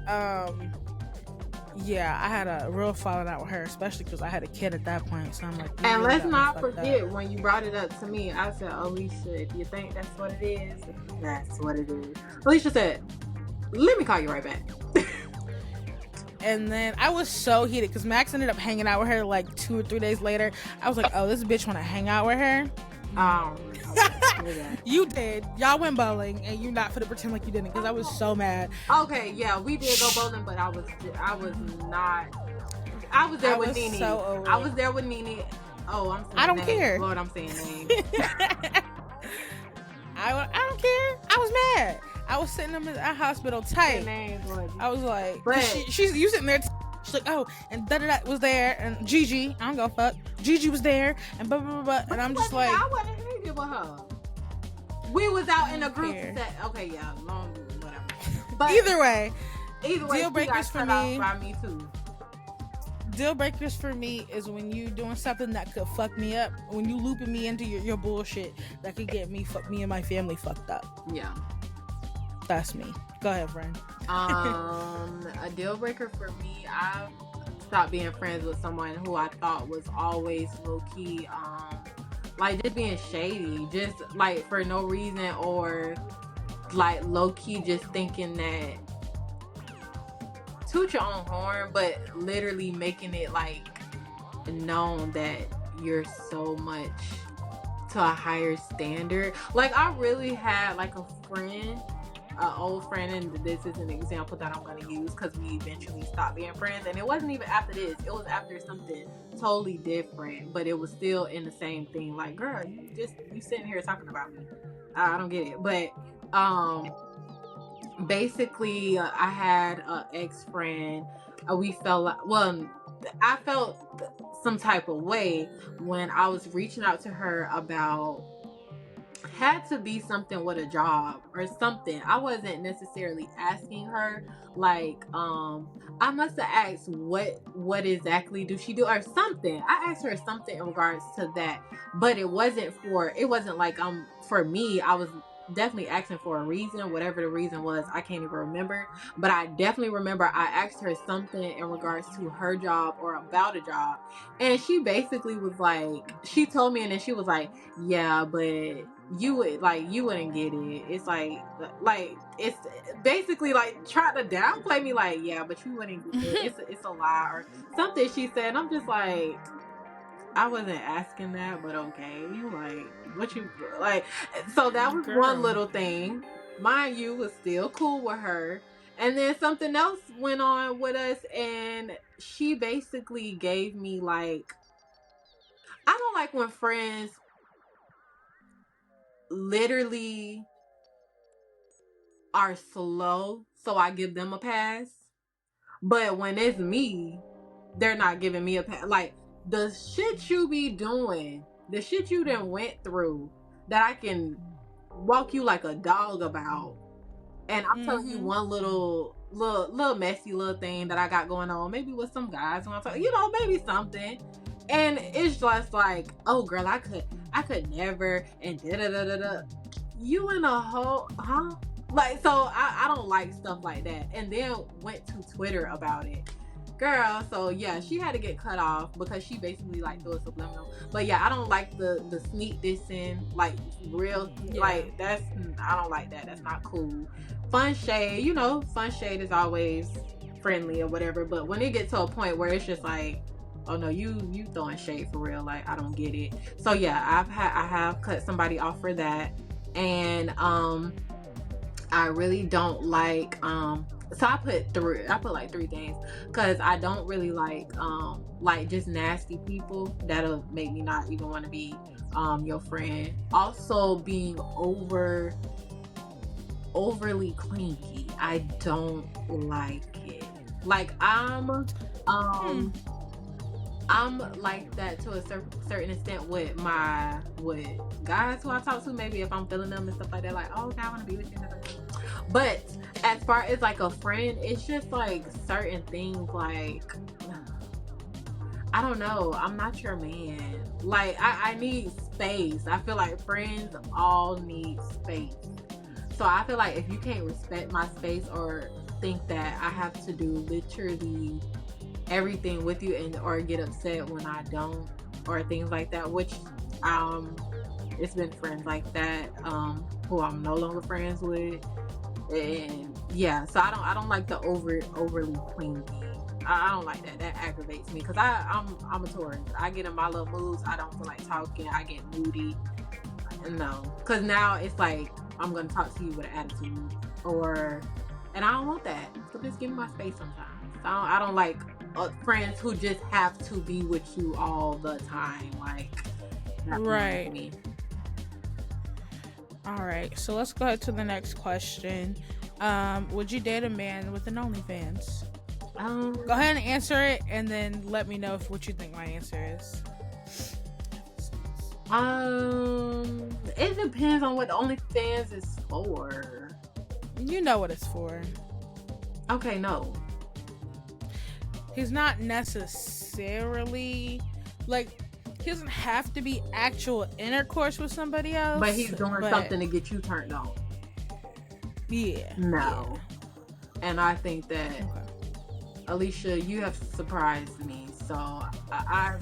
yeah, I had a real falling out with her, especially because I had a kid at that point. So I'm like, and let's not forget, when you brought it up to me, I said, Alicia, do you think that's what it is? That's what it is. Alicia said, let me call you right back. And then I was so heated because Max ended up hanging out with her like 2 or 3 days later. I was like, oh, this bitch want to hang out with her. You did. Y'all went bowling, and you not finna pretend like you didn't, because I was so mad. Okay, yeah, we did go bowling, but I was not. I was there with Nene. So I was there with Nene. Oh, I'm saying I don't names. care. Lord, I'm saying names. I don't care. I was mad. I was sitting in a hospital tight. I was like, she's you sitting there. She's like, oh, and da was there, and Gigi, I don't go fuck. Gigi was there, and blah blah blah. And I'm just like, I wasn't hanging with her. We was out in a group set. Okay, yeah, long whatever. But either way, deal breakers for me. By me too. Deal breakers for me is when you doing something that could fuck me up. When you looping me into your bullshit that could get me and my family fucked up. Yeah. That's me. Go ahead, friend. A deal breaker for me, I stopped being friends with someone who I thought was always low key, like just being shady, just like for no reason, or like low key just thinking that toot your own horn, but literally making it like known that you're so much to a higher standard. Like I really had like a friend, an old friend, and this is an example that I'm going to use because we eventually stopped being friends, and it wasn't even after this, it was after something totally different, but it was still in the same thing. Like, girl, you sitting here talking about me. I don't get it. But basically I had an ex-friend. We felt like, well, I felt some type of way when I was reaching out to her about had to be something with a job or something. I wasn't necessarily asking her like I must have asked what exactly do she do or something. I asked her something in regards to that, but it wasn't like for me. I was definitely asking for a reason. Whatever the reason was, I can't even remember, but I definitely remember I asked her something in regards to her job or about a job, and she basically was like, she told me, and then she was like, yeah, but you wouldn't get it. It's like it's basically like trying to downplay me, like, yeah, but you wouldn't get it. It's a lie or something she said, and I'm just like, I wasn't asking that, but okay. Like, what you like? So that was one little thing. Mind you, was still cool with her. And then something else went on with us, and she basically gave me like, I don't like when friends literally are slow, so I give them a pass. But when it's me, they're not giving me a pass. Like, the shit you be doing, the shit you done went through, that I can walk you like a dog about. And I'm telling you one little messy little thing that I got going on, maybe with some guys when I'm talking, maybe something. And it's just like, oh girl, I could never, and da-da-da-da-da. You in a whole, huh? Like, so I don't like stuff like that. And then went to Twitter about it. Girl, so yeah, she had to get cut off because she basically like threw a subliminal. But yeah, I don't like the sneak dissing, like real, like I don't like that. That's not cool. Fun shade, fun shade is always friendly or whatever. But when it gets to a point where it's just like, oh no, you throwing shade for real, like I don't get it. So yeah, I have cut somebody off for that, and I really don't like so I put like 3 things, because I don't really like just nasty people that'll make me not even want to be your friend. Also, being overly clingy, I don't like it. Like I'm like that to a certain extent with guys who I talk to. Maybe if I'm feeling them and stuff like that, like, oh, okay, I want to be with you. But as far as like a friend, it's just like certain things, like, I don't know, I'm not your man. Like, I need space. I feel like friends all need space. So I feel like if you can't respect my space or think that I have to do literally everything with you or get upset when I don't, or things like that, which it's been friends like that who I'm no longer friends with. And yeah, so I don't like the overly clingy. I don't like that. That aggravates me, because I'm a Taurus. I get in my little moods. I don't feel like talking. I get moody. No, because now it's like I'm gonna talk to you with an attitude, and I don't want that. So just give me my space sometimes. I don't like friends who just have to be with you all the time. Like, right. Me. All right, so let's go ahead to the next question. Would you date a man with an OnlyFans? Go ahead and answer it, and then let me know what you think my answer is. It depends on what the OnlyFans is for. You know what it's for. Okay, no. He's not necessarily like, he doesn't have to be actual intercourse with somebody else, but he's doing something to get you turned on. Yeah. No. Yeah. And I think that Alicia, you have surprised me, so I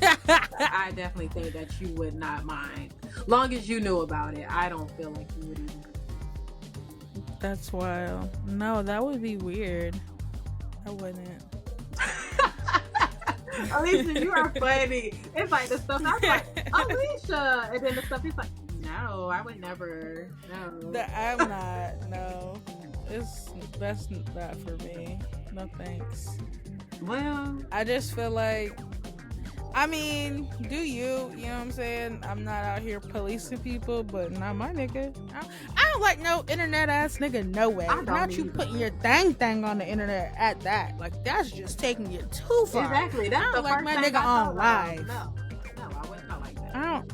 definitely think that you would not mind, long as you knew about it. I don't feel like you would even. That's wild. No, that would be weird. I wouldn't. Alicia, you are funny. It's like the stuff I was like, Alicia, and then the stuff he's like, no, I would never. No, I'm not. No, that's not for me. No thanks. Well, I just feel like, I mean, do you know what I'm saying? I'm not out here policing people, but not my nigga. I don't like no internet ass nigga, no way. Not you putting your thing on the internet at that. Like, that's just taking it too far. Exactly. That's I don't like my nigga online. No, I wouldn't like that.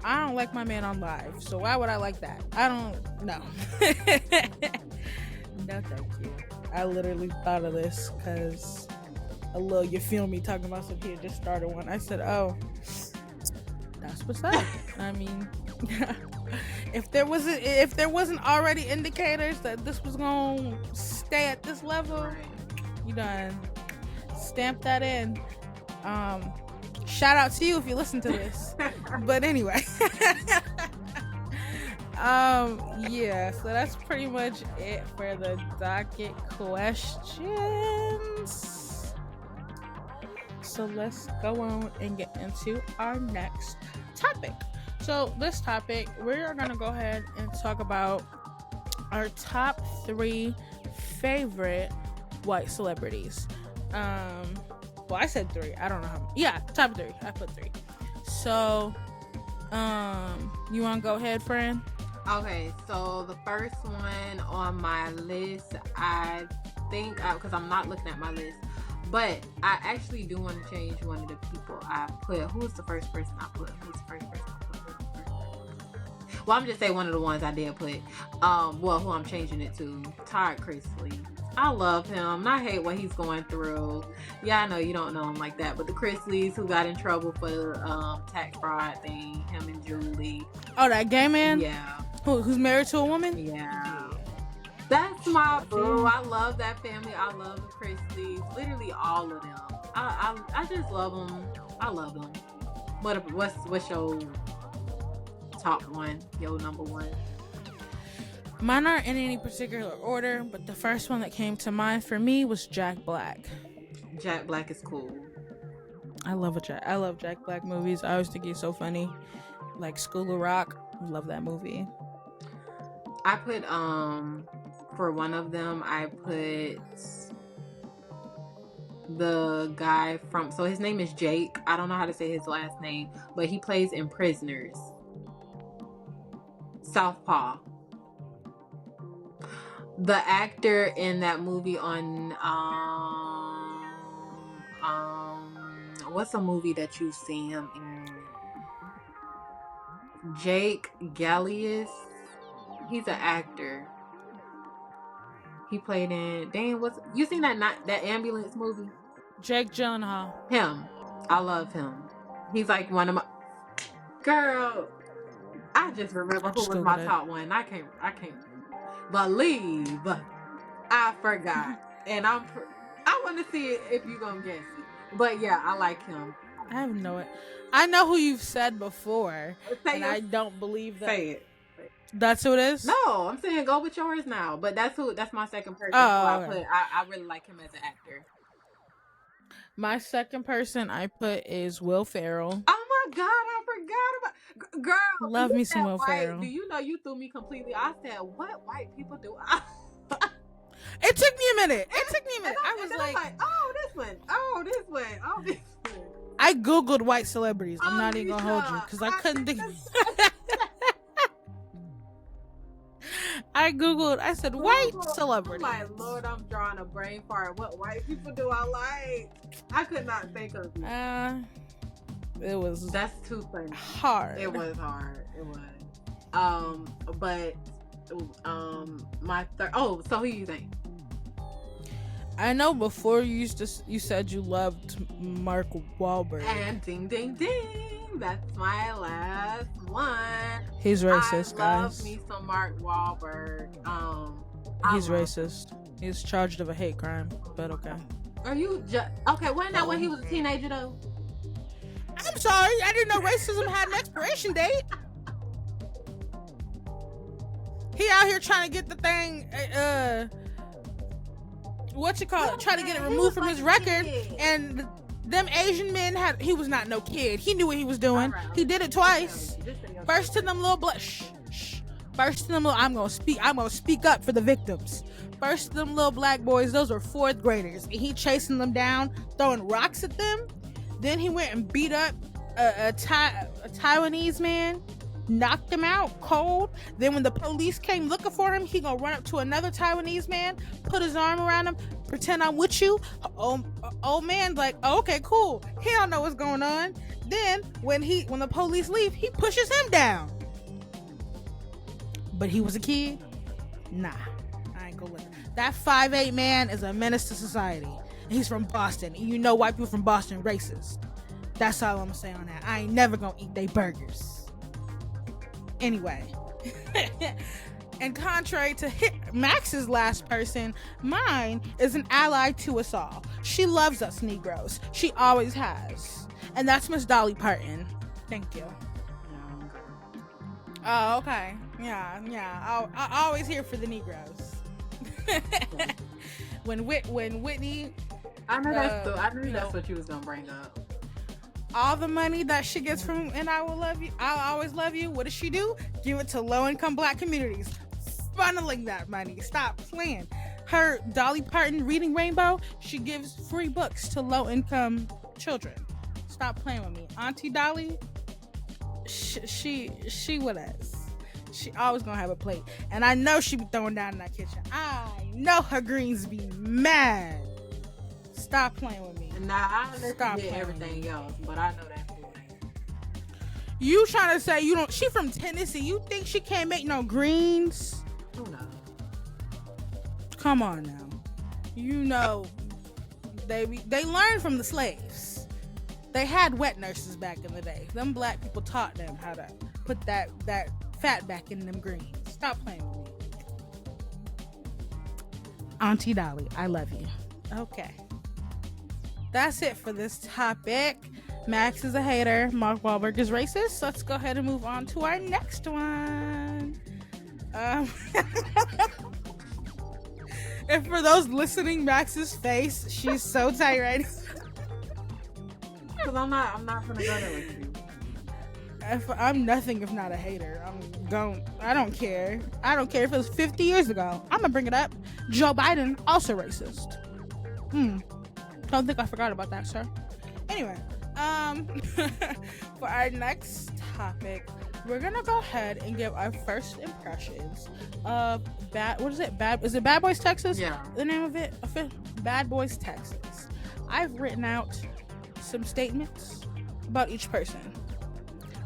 I I don't like my man on live, so why would I like that? I don't know. No, thank you. I literally thought of this because you feel me talking about some kid just started one. I said, oh, that's what's up. I mean, if there wasn't already indicators that this was gonna stay at this level, you done stamp that in. Shout out to you if you listen to this. But anyway. Yeah, so that's pretty much it for the docket questions. So let's go on and get into our next topic. So this topic, we're gonna go ahead and talk about our top 3 favorite white celebrities. Well, I said 3. I don't know how many. Yeah, top 3. I put 3. So, you want to go ahead, friend? Okay, so the first one on my list, I think, because I'm not looking at my list, but I actually do want to change one of the people I put. Who's the first person I put? Well, I'm just saying one of the ones I did put. Who I'm changing it to, Todd Chrisley. I love him. I hate what he's going through. Yeah, I know you don't know him like that, but the Chrisleys who got in trouble for the tax fraud thing, him and Julie. Oh, that gay man? Yeah. Who's married to a woman? Yeah. That's my boo. I love that family. I love the Chrisleys. Literally all of them. I just love them. I love them. What's your top one? Your number one? Mine aren't in any particular order, but the first one that came to mind for me was Jack Black. Jack Black is cool. I love Jack Black movies. I always think he's so funny. Like School of Rock. Love that movie. I put for one of them I put the guy from, so his name is Jake. I don't know how to say his last name, but he plays in Prisoners. Southpaw. The actor in that movie on what's a movie that you've seen him in? Jake Gallius. He's an actor. He played in you seen that ambulance movie? Jake Gyllenhaal. Him. I love him. He's like one of my girl. I just remember who was my top one. I can't believe I forgot. And I want to see it if you gonna guess it. But yeah, I like him. I have no it. I know who you've said before, and I don't believe that. Say it. That's who it is? No, I'm saying go with yours now. But that's my second person. Okay. I really like him as an actor. My second person I put is Will Ferrell. Oh my God, I forgot about girl. Love me some Will Ferrell. Do you know you threw me completely? I said, what white people do? It took me a minute. I was like, oh, this one. Oh, this one. Oh, this one. I Googled white celebrities. I'm not even gonna hold you because I couldn't think. I Googled. I said white celebrities. My Lord, I'm drawing a brain fart. What white people do I like? I could not think of it. That's too funny. Hard. It was hard. It was. My third. Oh, so who you think? I know before you said you loved Mark Wahlberg. And ding ding ding, that's my last one. He's racist, guys. I love me some Mark Wahlberg. He's racist. He's charged of a hate crime, but okay. Are you okay? Wasn't that when he was a teenager though? I'm sorry, I didn't know racism had an expiration date. He out here trying to get the thing, trying to get it removed from his record, and them Asian men he was not no kid. He knew what he was doing. Right. He did it twice. First to them little First to them little, I'm gonna speak up for the victims. First to them little black boys, those were 4th graders, and he chasing them down, throwing rocks at them. Then he went and beat up a Taiwanese man knocked him out cold. Then when the police came looking for him, he gonna run up to another Taiwanese man, put his arm around him, pretend I'm with you. Old man's like, oh, okay, cool. He don't know what's going on. Then when the police leave, he pushes him down. But he was a kid. Nah, I ain't gonna let him. That 5'8" man is a menace to society. And he's from Boston. And you know white people from Boston racist. That's all I'm gonna say on that. I ain't never gonna eat they burgers. Anyway. And contrary to Max's last person, mine is an ally to us all. She loves us Negroes. She always has. And that's Miss Dolly Parton. Thank you. Oh, okay. Yeah. I always here for the Negroes. When Whitney, I knew that's what you was gonna bring up. All the money that she gets from "And I Will Love You," I'll always love you. What does she do? Give it to low-income Black communities, funneling that money. Stop playing. Her Dolly Parton Reading Rainbow. She gives free books to low-income children. Stop playing with me, Auntie Dolly. She with us. She always gonna have a plate, and I know she be throwing down in that kitchen. I know her greens be mad. Stop playing with me. Nah, I understand everything else, but I know that food ain't. You trying to say you don't? She from Tennessee. You think she can't make no greens? Who knows? Come on now. You know, they learned from the slaves. They had wet nurses back in the day. Them Black people taught them how to put that fat back in them greens. Stop playing with me. Auntie Dolly, I love you. Okay. That's it for this topic. Max is a hater. Mark Wahlberg is racist. Let's go ahead and move on to our next one. And for those listening, Max's face, she's so tight right now. Because I'm not gonna go there with you. I'm nothing if not a hater. I don't care. I don't care if it was 50 years ago. I'm gonna bring it up. Joe Biden, also racist. Don't think I forgot about that, sir. Anyway, for our next topic, we're gonna go ahead and give our first impressions of Is it Bad Boys Texas? Yeah. The name of it? Bad Boys Texas. I've written out some statements about each person.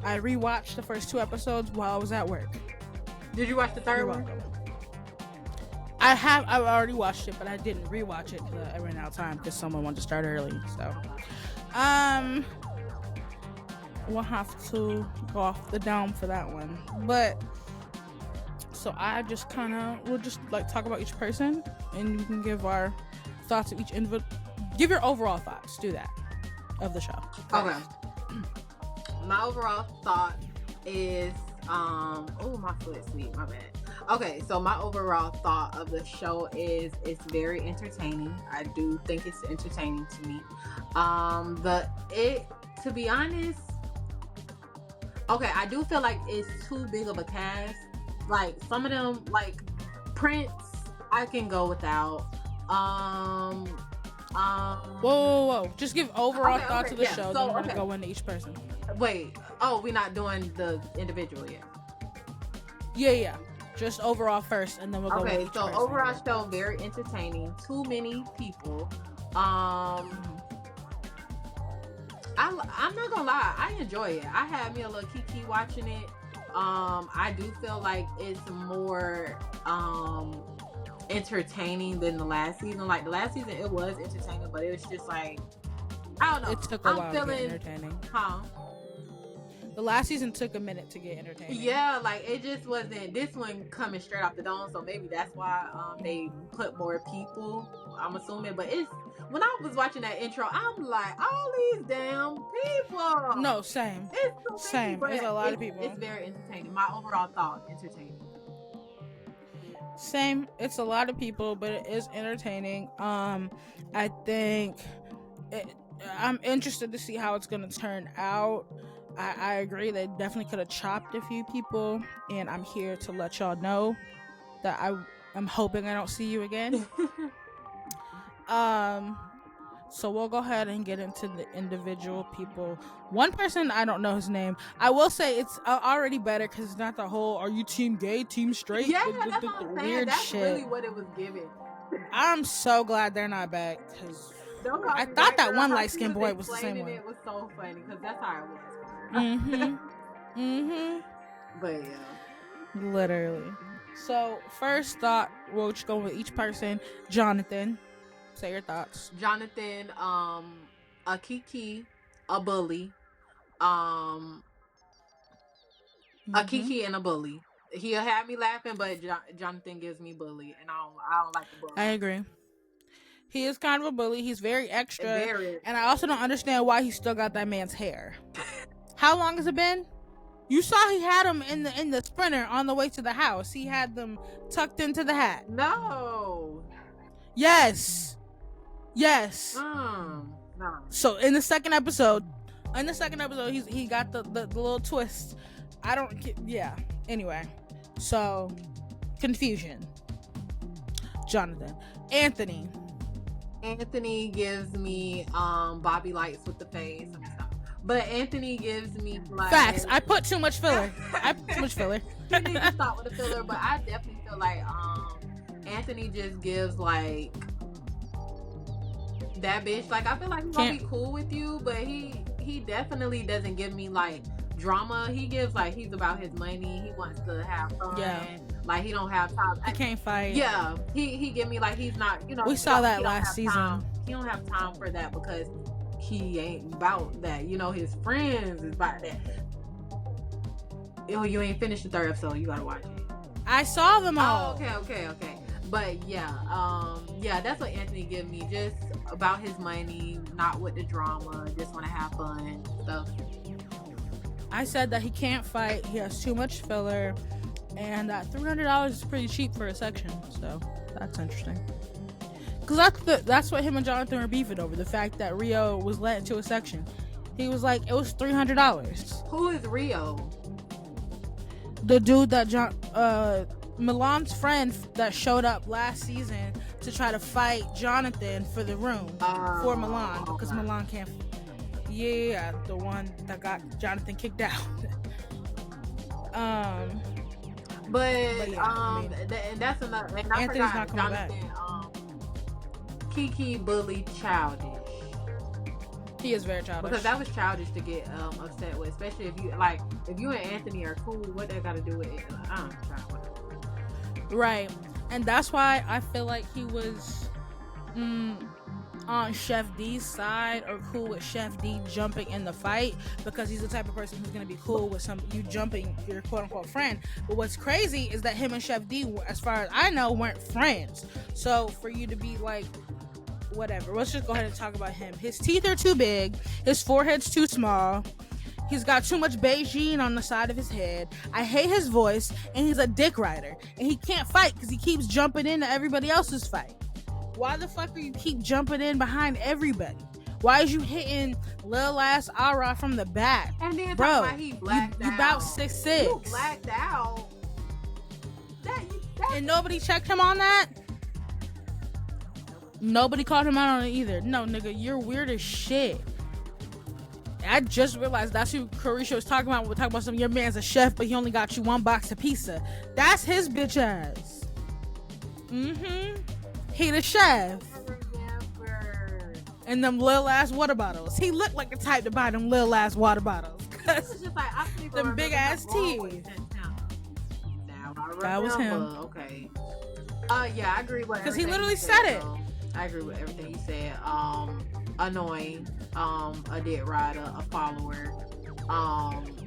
I rewatched the first 2 episodes while I was at work. Did you watch the third one? I've already watched it, but I didn't rewatch it because I ran out of time because someone wanted to start early. So, we'll have to go off the dome for that one. But so we'll just like talk about each person, and we can give our thoughts of each individual. Give your overall thoughts. Do that of the show. Okay. My overall thought is my foot's sweet. My bad. Okay, so my overall thought of the show is it's very entertaining. I do think it's entertaining to me. To be honest, okay, I do feel like it's too big of a cast. Like some of them, like Prince, I can go without. Whoa. Just give overall thoughts of the show, so, then we're gonna go into each person. Wait, we're not doing the individual yet. Yeah. Just overall first, and then we'll go into each person. Overall show, very entertaining. Too many people. I'm not gonna lie, I enjoy it. I had me a little kiki watching it. I do feel like it's more entertaining than the last season. Like the last season, it was entertaining, but it was just like, I don't know. It took a while to get entertaining. The last season took a minute to get entertaining. Yeah, like it just wasn't. This one coming straight off the dome, so maybe that's why they put more people. I'm assuming, but when I was watching that intro, I'm like, all these damn people. No, same. It's same. It's a lot of people. It's very entertaining. My overall thought, entertaining. Same. It's a lot of people, but it is entertaining. I think I'm interested to see how it's gonna turn out. I agree they definitely could have chopped a few people, and I'm here to let y'all know that I'm hoping I don't see you again. So we'll go ahead and get into the individual people. One person, I don't know his name. I will say it's already better because it's not the whole "are you team gay, team straight?" Yeah, that's what I'm saying. Weird That's shit. really what it was giving. I'm so glad they're not back because I thought Right, that girl, one how light she skinned boy was the same one. It was so funny because that's how it was. But yeah, literally. So first thought, we'll just go with each person. Jonathan, say your thoughts. Jonathan, a Kiki, a bully, a Kiki and a bully. He'll have me laughing, but Jonathan gives me bully, and I don't like the bully. I agree. He is kind of a bully. He's very extra, and I also don't understand why he still got that man's hair. How long has it been? You saw he had them in the Sprinter on the way to the house. He had them tucked into the hat. No. Yes. No. So in the second episode, he got the little twist. I don't get. Yeah. Anyway, so confusion. Jonathan, Anthony gives me Bobby Lights with the face and stuff. But Anthony gives me like facts. I put too much filler. You need to stop with the filler, but I definitely feel like Anthony just gives like that bitch. Like I feel like he's gonna be cool with you, but he definitely doesn't give me like drama. He gives like he's about his money. He wants to have fun. Yeah. Like he don't have time. He can't fight. Yeah. He give me like he's not. You know. We saw that last season. Time. He don't have time for that because he ain't about that. You know, his friends is about that. Oh, you ain't finished the third episode. You gotta watch it. I saw them all. Oh, okay. But yeah, that's what Anthony give me. Just about his money, not with the drama. Just want to have fun stuff. I said that he can't fight. He has too much filler, and that $300 is pretty cheap for a section. So that's interesting. Because that's what him and Jonathan were beefing over. The fact that Rio was let into a section. He was like, it was $300. Who is Rio? The dude that Milan's friend that showed up last season to try to fight Jonathan for the room for Milan because Milan can't. Yeah, the one that got Jonathan kicked out. But yeah, I mean, and that's another. And I Anthony's forgot not coming Jonathan. Kiki bully childish. He is very childish. Because that was childish to get upset with, especially if you and Anthony are cool. What that got to do with it? I don't know. Right, and that's why I feel like he was on Chef D's side or cool with Chef D jumping in the fight because he's the type of person who's gonna be cool with you jumping your quote unquote friend. But what's crazy is that him and Chef D, as far as I know, weren't friends. So for you to be like, whatever, let's just go ahead and talk about him. His teeth are too big, his forehead's too small, he's got too much Beijing on the side of his head. I hate his voice, and he's a dick rider, and he can't fight because he keeps jumping into everybody else's fight. Why the fuck are you keep jumping in behind everybody? Why is you hitting lil ass Ara from the back? And then bro, he blacked out. You about 6'6". You blacked out. And nobody checked him on that? Nobody called him out on it either. No, nigga, you're weird as shit. I just realized that's who Carisha was talking about. We're talking about your man's a chef, but he only got you one box of pizza. That's his bitch ass. He the chef. And them little ass water bottles. He looked like the type to buy them little ass water bottles. It's just like them big ass teeth. That was him. Okay. Yeah, I agree with. Because he literally said it. I agree with everything he said. Annoying. A dead rider, a follower.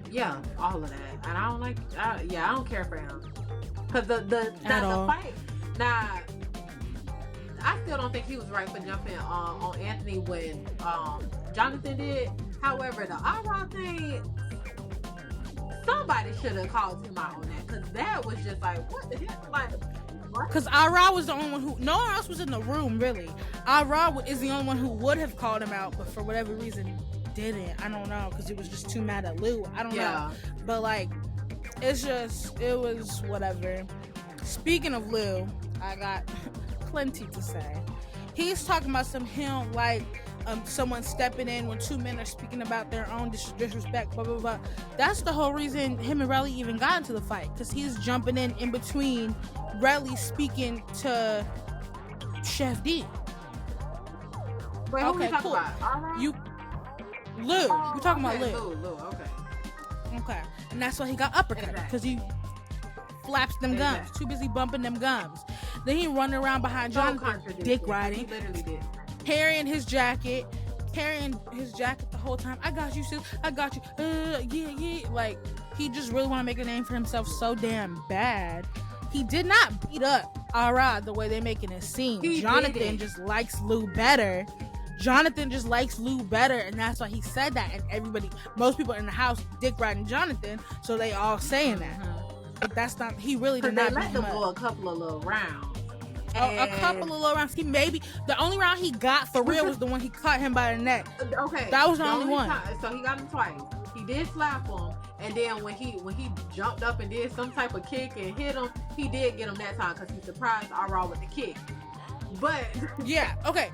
Yeah, all of that. And I don't like. I don't care for him. Cause the fight. Now, I still don't think he was right for jumping on Anthony when Jonathan did. However, the Ara thing, somebody should have called him out on that, because that was just like, what the heck? Like, what? Because Ara was the only one who, no one else was in the room, really. Ara is the only one who would have called him out, but for whatever reason didn't. I don't know, because he was just too mad at Lou. I don't know. But like, it was whatever. Speaking of Lou, I got plenty to say. He's talking about some him like someone stepping in when two men are speaking about their own disrespect, blah blah blah. That's the whole reason him and Relly even got into the fight, because he's jumping in between Relly speaking to Chef D. Wait, who we talking about? You, Lou. We're talking about Lou. Lou. Okay, and that's why he got uppercut, because he flaps them gums. Too busy bumping them gums. Then he running around behind Jonathan, dick riding. He literally did. Carrying his jacket the whole time. I got you, sis. I got you. Yeah. Like, he just really want to make a name for himself so damn bad. He did not beat up Arad the way they're making it seem. Jonathan just likes Lou better. And that's why he said that. And most people in the house dick riding Jonathan, so they all saying that. But that's not. He really did not beat him up. They let him go a couple of little rounds. A couple of little rounds. The only round he got for real was the one he caught him by the neck. Okay, that was the only one. So he got him twice. He did slap him, and then when he jumped up and did some type of kick and hit him, he did get him that time because he surprised Ara with the kick. But yeah, okay.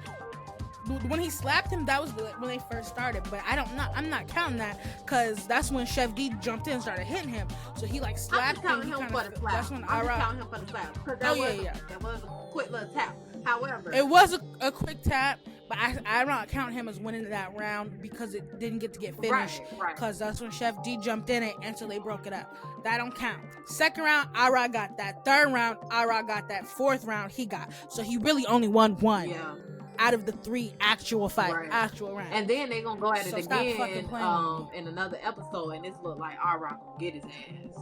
When he slapped him, that was when they first started. But I'm not counting that, because that's when Chef D jumped in and started hitting him. So he like slapped him. I'm just counting him for the slap. That's when Ara. I'm just counting him for the slap. That was a quick little tap. However, it was a quick tap, but I'm not counting him as winning that round because it didn't get to get finished. Right. Because that's when Chef D jumped in it until they broke it up. That don't count. Second round, Ara got that. Third round, Ara got that. Fourth round, he got. So he really only won one. Yeah. Out of the 3 actual rounds. And then they gonna go at it again in another episode, and this look like R-Rock gonna get his ass.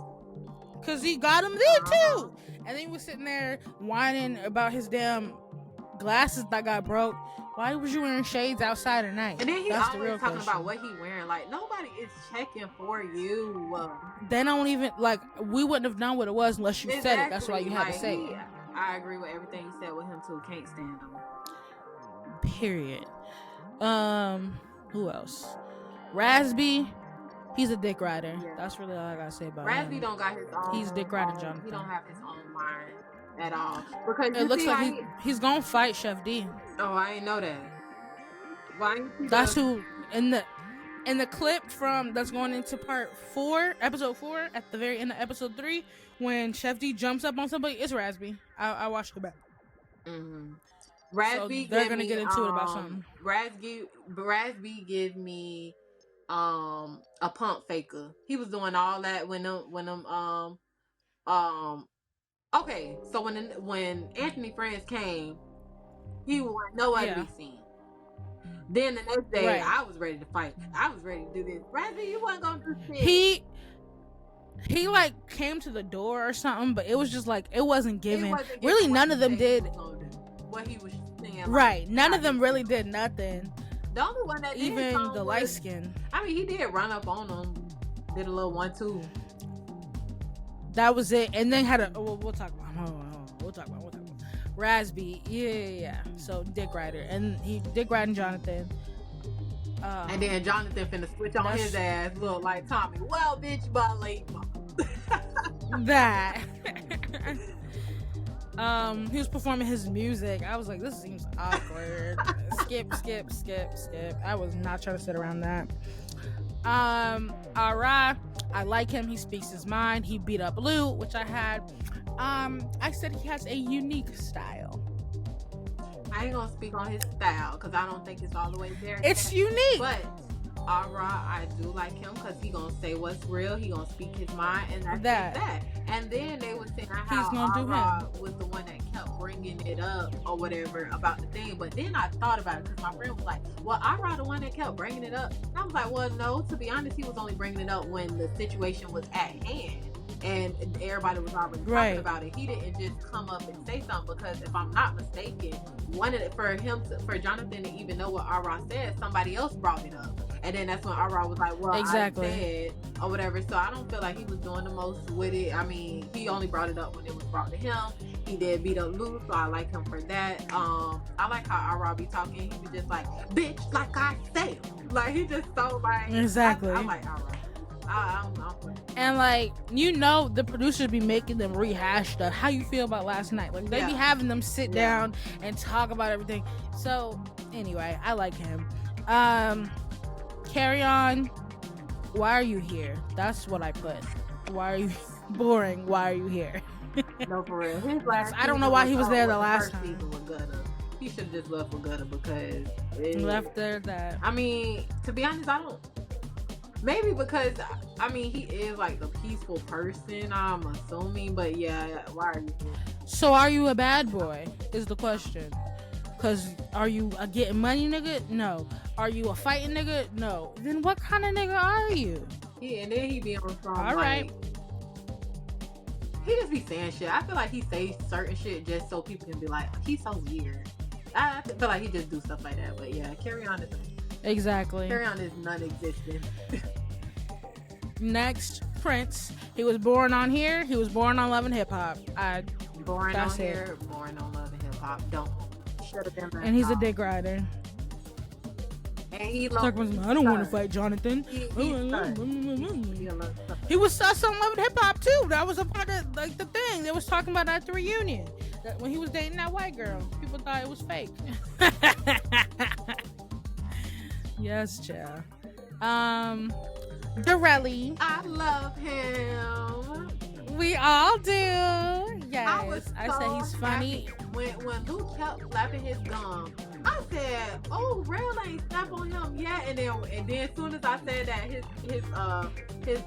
Cause he got him there too. And then he was sitting there whining about his damn glasses that got broke. Why was you wearing shades outside at night? And then That's always the real talking question. about what he wearing. Like, nobody is checking for you. They don't even, like, we wouldn't have known what it was unless you said it. That's why you had to say it. I agree with everything you said with him too. Can't stand him. Period. Who else? Razby. He's a dick rider. Yeah. That's really all I gotta say about him. Razby don't got his own. He's dick riding Jonathan. He don't have his own mind at all. Because it looks like he's gonna fight Chef D. Oh, I ain't know that. Why? That's who in the clip from that's going into episode 4, at the very end of episode 3, when Chef D jumps up on somebody, it's Razby. I watched it back. Mm-hmm. Razby, so they're gonna get into it about something. Razby give me a pump faker. He was doing all that when okay, so when Anthony Friends came, he wasn't nowhere to be seen. Then the next day, I was ready to fight. I was ready to do this. Razby, you wasn't gonna do shit. He like came to the door or something, but it was just like it wasn't given. Really, none of them did what he was saying. Right, none of them really did nothing. The only one that even the light skin. I mean, he did run up on him, did a little 1-2. That was it, and then had a. We'll talk about him. We'll talk about Razby. Yeah. So dick rider, and he dick riding Jonathan. And then Jonathan finna switch on his ass, look like Tommy. Well, bitch, by late. That. He was performing his music. I was like, this seems awkward. Skip. I was not trying to sit around that. Ara, I like him. He speaks his mind. He beat up Lou, which I had. I said he has a unique style. I ain't gonna speak on his style because I don't think it's all the way there. It's unique. But Ara, I do like him because he gonna say what's real. He gonna speak his mind, and that's that. And then they were saying how Ara was the one that kept bringing it up or whatever about the thing. But then I thought about it because my friend was like, well, Ara the one that kept bringing it up. And I was like, well, no, to be honest, he was only bringing it up when the situation was at hand. And everybody was already talking about it. He didn't just come up and say something because if I'm not mistaken, for Jonathan to even know what Ara said, somebody else brought it up. And then that's when Ara was like, well, I said, or whatever. So I don't feel like he was doing the most with it. I mean, he only brought it up when it was brought to him. He did beat up Lou, so I like him for that. I like how Ara be talking. He was just like, bitch, like I said. Like, he just so like, exactly. I like Ara. And like, you know, the producers be making them rehash stuff. How you feel about last night? Like, they be having them sit down and talk about everything. So anyway, I like him. Carry on. Why are you here? That's what I put. Why are you boring? Why are you here? No, for real. His last I don't know why he was there the last time. He should have just left with Gutter because left there that. I mean, to be honest, I don't. Maybe because I mean he is like a peaceful person. I'm assuming, but yeah. Why are you here? So are you a bad boy? Is the question. Cause are you a getting money nigga? No. Are you a fighting nigga? No. Then what kind of nigga are you? Yeah, and then he be on some all right. He just be saying shit. I feel like he says certain shit just so people can be like, he's so weird. I feel like he just do stuff like that. But yeah, Carry On is exactly. Carry On is non-existent. Next, Prince. He was born on here. He was born on Love and Hip Hop. Born on here. Born on Love and Hip Hop. Don't. And he's a dick rider. And he I don't want to fight Jonathan. He was sus on Love and Hip Hop too. That was a part of like the thing they was talking about at the reunion. That when he was dating that white girl, people thought it was fake. Yes, child. Dorelli. I love him. We all do. Yes. I said he's funny. When Luke kept slapping his gum, I said, "Oh, Rail ain't step on him yet." And then as soon as I said that, his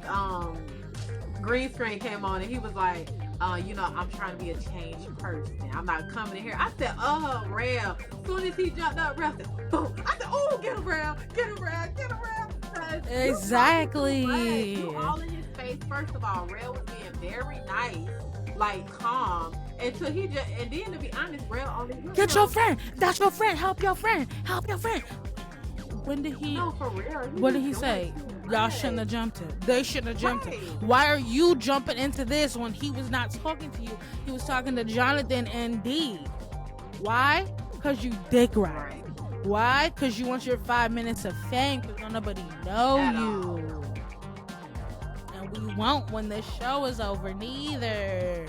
green screen came on, and he was like, I'm trying to be a changed person. I'm not coming in here. I said, "Oh, Rail." As soon as he jumped up, Rail said, "Boom!" I said, "Oh, get him, Rail! Get him, Rail! Get him, Rail!" Exactly. You all in his face. First of all, Rail was being very nice, like calm. Until he just, and then to be honest, Rail only get your friend. That's your friend. Help your friend. Help your friend. When did he? No, for real. What did he say? Y'all shouldn't have jumped it. They shouldn't have jumped it. Why are you jumping into this when he was not talking to you? He was talking to Jonathan and D. Why? Because you dick ride. Why? Because you want your 5 minutes of fame because don't nobody know you. And we won't when the show is over neither.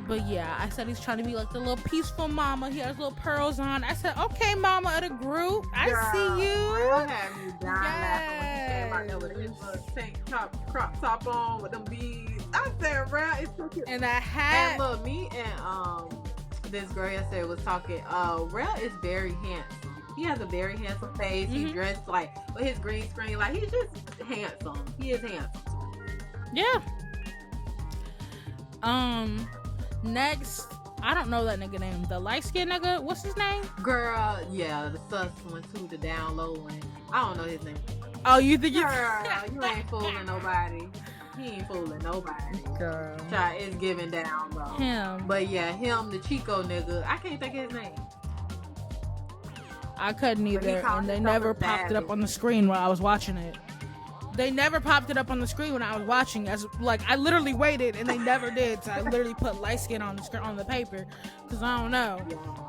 But yeah, I said he's trying to be like the little peaceful mama. He has little pearls on. I said, okay, mama of the group. I see you. Real had me down laughing when he came out there with his little tank top, crop top on with them beads. I said, Real, it's so cute. And that hat. And look, me and this girl yesterday was talking. Real is very handsome. He has a very handsome face. Mm-hmm. He dressed like with his green screen. Like he's just handsome. He is handsome. Yeah. Next, I don't know that nigga name. The light skinned nigga, what's his name? Girl, yeah, the sus one too, the down low one. I don't know his name. Oh, you think Girl, you ain't fooling nobody. He ain't fooling nobody. Girl. Child is giving down low. Him. But yeah, him, the Chico nigga. I can't think of his name. I couldn't either, and they never popped it up on the screen while I was watching it. They never popped it up on the screen when I was watching. As like I literally waited and they never did. So I literally put light skin on the screen on the paper because I don't know.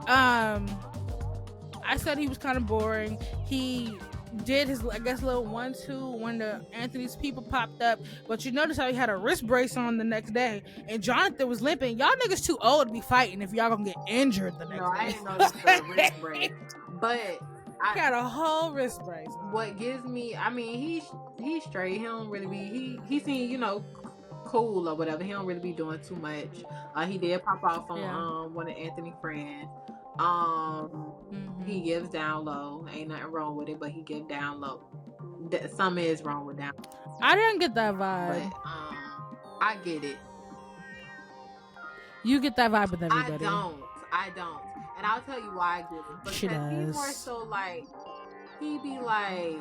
I said he was kind of boring. He did his little 1-2 when the Anthony's people popped up. But you notice how he had a wrist brace on the next day, and Jonathan was limping. Y'all niggas too old to be fighting if y'all gonna get injured the next day. I didn't know this was a wrist brace, but. I got a whole wrist brace. What gives me, I mean, he's straight. He don't really be, he seems, cool or whatever. He don't really be doing too much. He did pop off on one of Anthony's friends. He gives down low. Ain't nothing wrong with it, but he gives down low. Some is wrong with down low. I didn't get that vibe. But, I get it. You get that vibe with everybody. I don't. And I'll tell you why I get it. Because he's more so like, he be like,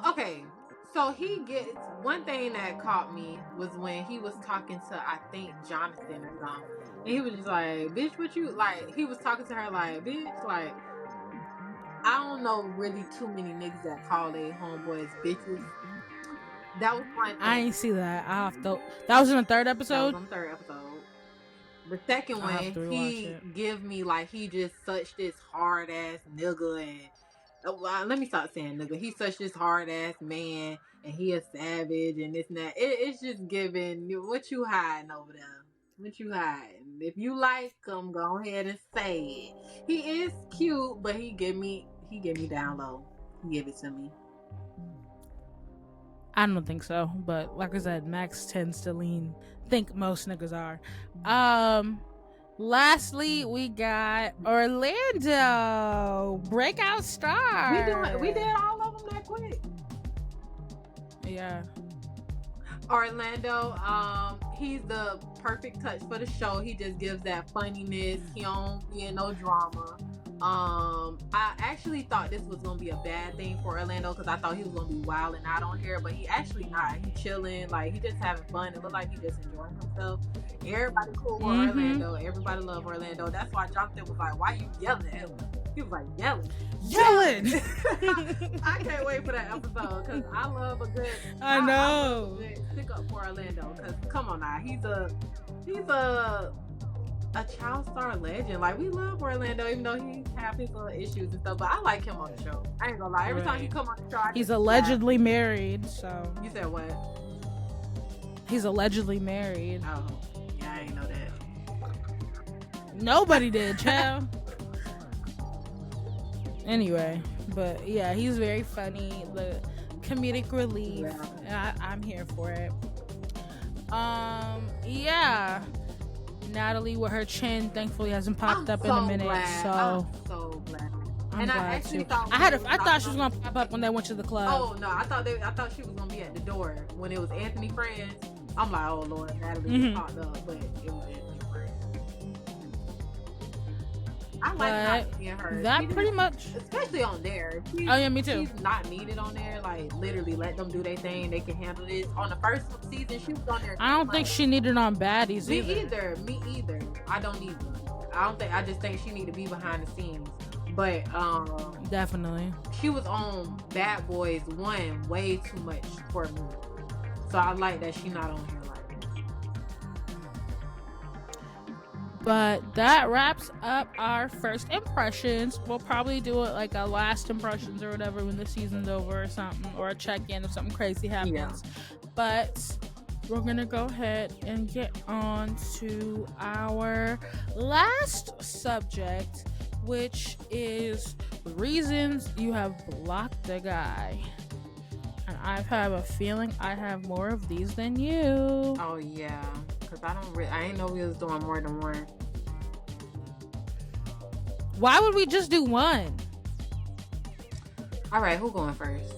okay. So he gets, one thing that caught me was when he was talking to, I think, Jonathan or something. And he was just like, bitch, what you, like, he was talking to her like, bitch, like, I don't know really too many niggas that call their homeboys bitches. That was one thing. I ain't see that. I have to. That was in the third episode? That was in the third episode. The second one, he give me like he just such this hard ass nigga and let me stop saying nigga. He's such this hard ass man and he a savage and this and that. It's just giving what you hiding over there. What you hiding? If you like him, go ahead and say it. He is cute, but he give me down low. He give it to me. I don't think so, but like I said, Max tends to think most niggas are. Lastly, we got Orlando, breakout star. We did all of them that quick. Yeah. Orlando, he's the perfect touch for the show. He just gives that funniness. He don't be in no drama. I actually thought this was gonna be a bad thing for Orlando because I thought he was gonna be wilding out on here, but he actually not. He chilling, like he just having fun. It looked like he just enjoying himself. Everybody cool with Orlando. Everybody love Orlando. That's why Jonathan was like, "Why you yelling at him?" He was like, "Yelling." I can't wait for that episode because I love a good. I know. Stick up for Orlando because come on now, he's a child star legend. Like we love Orlando, even though he have his little issues and stuff. But I like him on the show. I ain't gonna lie. Every time he come on the show, he's allegedly married. So you said what? He's allegedly married. Oh, yeah, I ain't know that. Nobody did, child. Anyway, but yeah, he's very funny. The comedic relief. Yeah. I'm here for it. Yeah. Natalie with her chin thankfully hasn't popped up in a minute. Glad. So I'm so glad. And I actually thought I thought she was gonna pop up when they went to the club. Oh no, I thought she was gonna be at the door when it was Anthony Friends. I'm like, oh Lord, Natalie popped up, but it was Anthony Friends. I like Natalie and her. That pretty much, especially on there. Oh yeah, me too. She's not needed on there. Like literally, let them do their thing. They can handle this. On the first season, she was on there. I don't think she needed on baddies Me either. I don't need them. I just think she need to be behind the scenes. But definitely, she was on Bad Boys 1 way too much for me. So I like that she not on here like that. But that wraps up our first impressions. We'll probably do it like a last impressions or whatever when the season's over or something, or a check-in if something crazy happens. Yeah. But we're gonna go ahead and get on to our last subject, which is reasons you have blocked a guy. And I have a feeling I have more of these than you. Oh yeah, because I ain't know we was doing more than one. Why would we just do one? All right, who going first?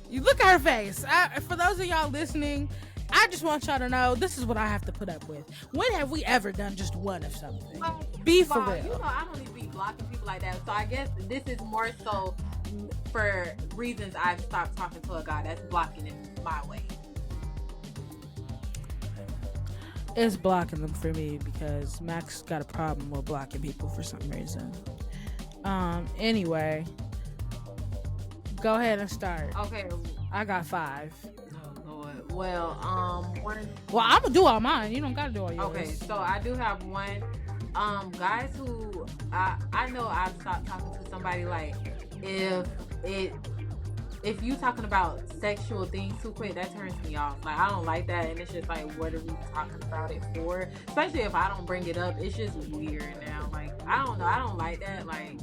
You look at her face. For those of y'all listening, I just want y'all to know this is what I have to put up with. When have we ever done just one of something? Be for real. You know, I don't need to be blocking people like that. So I guess this is more so for reasons I've stopped talking to a guy that's blocking in my way. It's blocking them for me because Max got a problem with blocking people for some reason. Anyway, go ahead and start. Okay. I got 5. Oh Lord. Well, one. Well, I'm gonna do all mine. You don't gotta do all yours. Okay, so I do have one. Guys who I know I've stopped talking to somebody like if you talking about sexual things too quick, that turns me off. Like I don't like that, and it's just like, what are we talking about it for? Especially if I don't bring it up, it's just weird now. Like I don't know, I don't like that. Like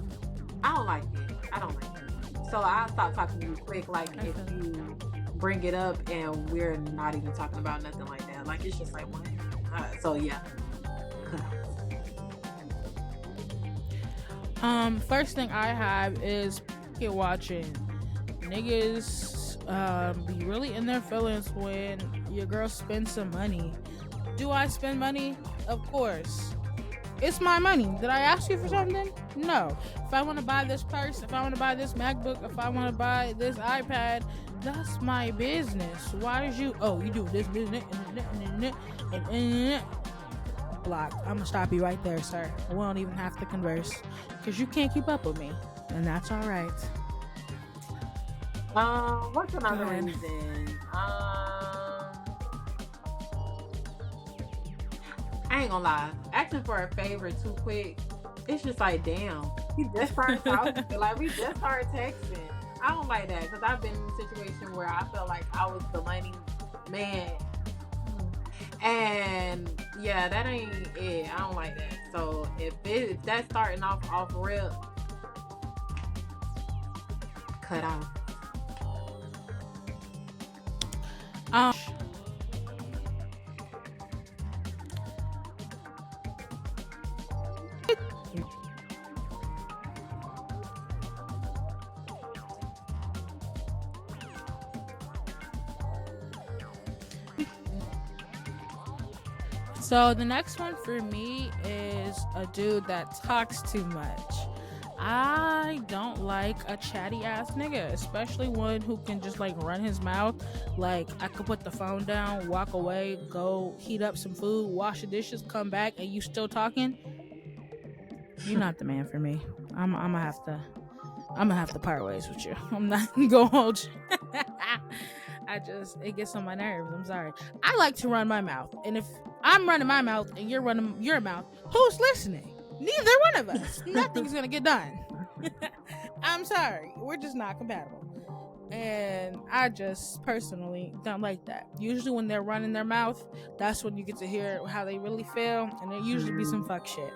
I don't like it. I don't like it. So I'll stop talking to you quick. Like if you bring it up and we're not even talking about nothing like that. Like it's just like what? So yeah. First thing I have is pocket watching. Niggas be really in their feelings when your girl spends some money. Do I spend money? Of course. It's my money. Did I ask you for something? No. If I want to buy this purse, if I want to buy this MacBook, if I want to buy this iPad, that's my business. Why did you do this business and block. I'm gonna stop you right there, sir. We don't even have to converse because you can't keep up with me, and that's all right. What's another reason? I ain't gonna lie. Asking for a favor too quick, it's just like, damn. We just started talking. Like, we just started texting. I don't like that because I've been in a situation where I felt like I was the money man. And Yeah, that ain't it. I don't like that. So if that's starting off rip, cut off. So the next one for me is a dude that talks too much. I don't like a chatty ass nigga, especially one who can just like run his mouth. Like I could put the phone down, walk away, go heat up some food, wash the dishes, come back, and you still talking. You're not the man for me. I'm gonna have to part ways with you. I'm not gonna hold you. It gets on my nerves. I'm sorry. I like to run my mouth, and if I'm running my mouth and you're running your mouth, who's listening? Neither one of us. Nothing's gonna get done. I'm sorry. We're just not compatible. And I just personally don't like that. Usually when they're running their mouth, that's when you get to hear how they really feel, and it usually be some fuck shit.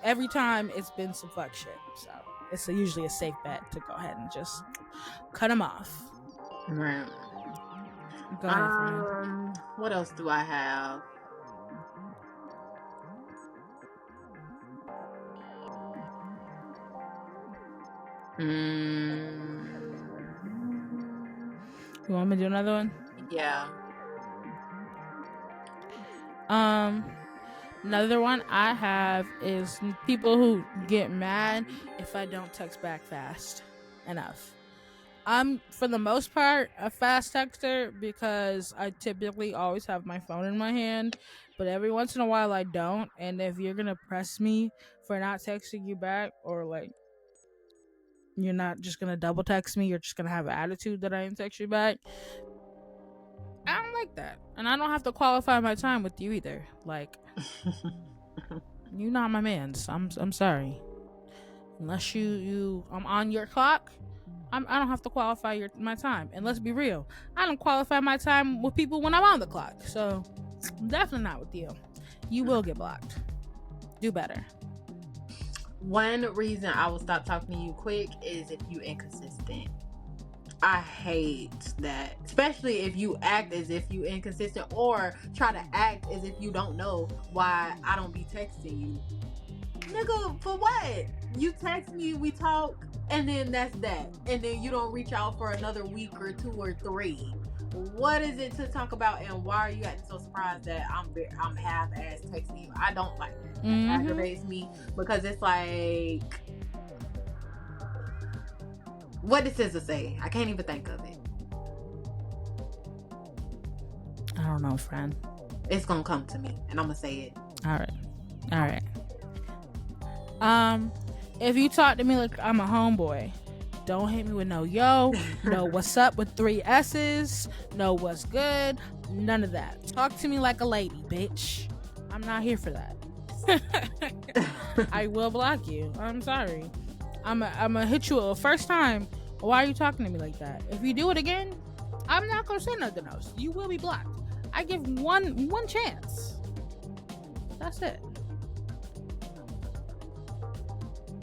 Every time it's been some fuck shit. So it's usually a safe bet to go ahead and just cut them off. Right. Go ahead, friend. What else do I have? You want me to do another one? Yeah. Another one I have is people who get mad if I don't text back fast enough. I'm, for the most part, a fast texter because I typically always have my phone in my hand, but every once in a while I don't. And if you're gonna press me for not texting you back, or like you're not just gonna double text me, you're just gonna have an attitude that I didn't text you back, I don't like that. And I don't have to qualify my time with you either. Like, you're not my man's. I'm sorry. Unless I'm on your clock, I don't have to qualify my time. And let's be real, I don't qualify my time with people when I'm on the clock. So definitely not with you. You will get blocked. Do better. One reason I will stop talking to you quick is if you inconsistent. I hate that, especially if you act as if you inconsistent or try to act as if you don't know why I don't be texting you. Nigga, for what? You text me, we talk, and then that's that. And then you don't reach out for another week or 2 or 3. What is it to talk about, and why are you acting so surprised that I'm half-ass texting you? I don't like that. It aggravates me because it's like, what did SZA say? I can't even think of it. I don't know, friend. It's gonna come to me, and I'm gonna say it. All right. If you talk to me like I'm a homeboy, don't hit me with no what's up with 3 S's, no what's good, none of that. Talk to me like a lady, bitch. I'm not here for that. I will block you. I'm sorry. I'm gonna hit you a first time. Why are you talking to me like that? If you do it again, I'm not gonna say nothing else. You will be blocked. I give one chance. That's it.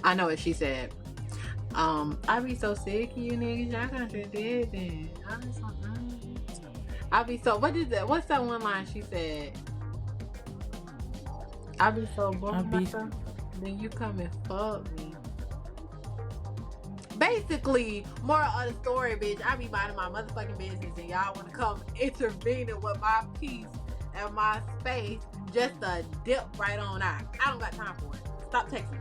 I know what she said. I be so sick of you niggas. Y'all contradicting. I be so. What is that? What's that one line she said? I be so bored myself. Then you come and fuck me. Basically, moral of the story, bitch, I be minding my motherfucking business and y'all want to come intervening with my peace and my space just to dip right on out. I don't got time for it. Stop texting me.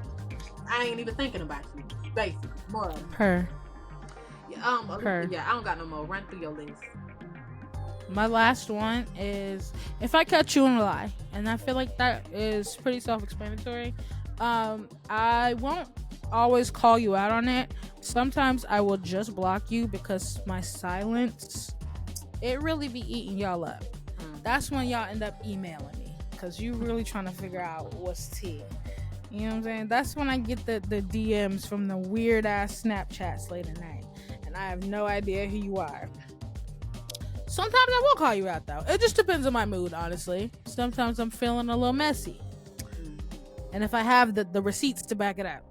I ain't even thinking about you. Basically, moral. Her. Yeah, I don't got no more. Run through your list. My last one is if I catch you in a lie, and I feel like that is pretty self-explanatory. I won't always call you out on it. Sometimes I will just block you because my silence, it really be eating y'all up. That's when y'all end up emailing me because you really trying to figure out what's tea. You know what I'm saying? That's when I get the DMs from the weird ass Snapchats late at night, and I have no idea who you are. Sometimes I will call you out, though. It just depends on my mood, honestly. Sometimes I'm feeling a little messy. And if I have the receipts to back it up.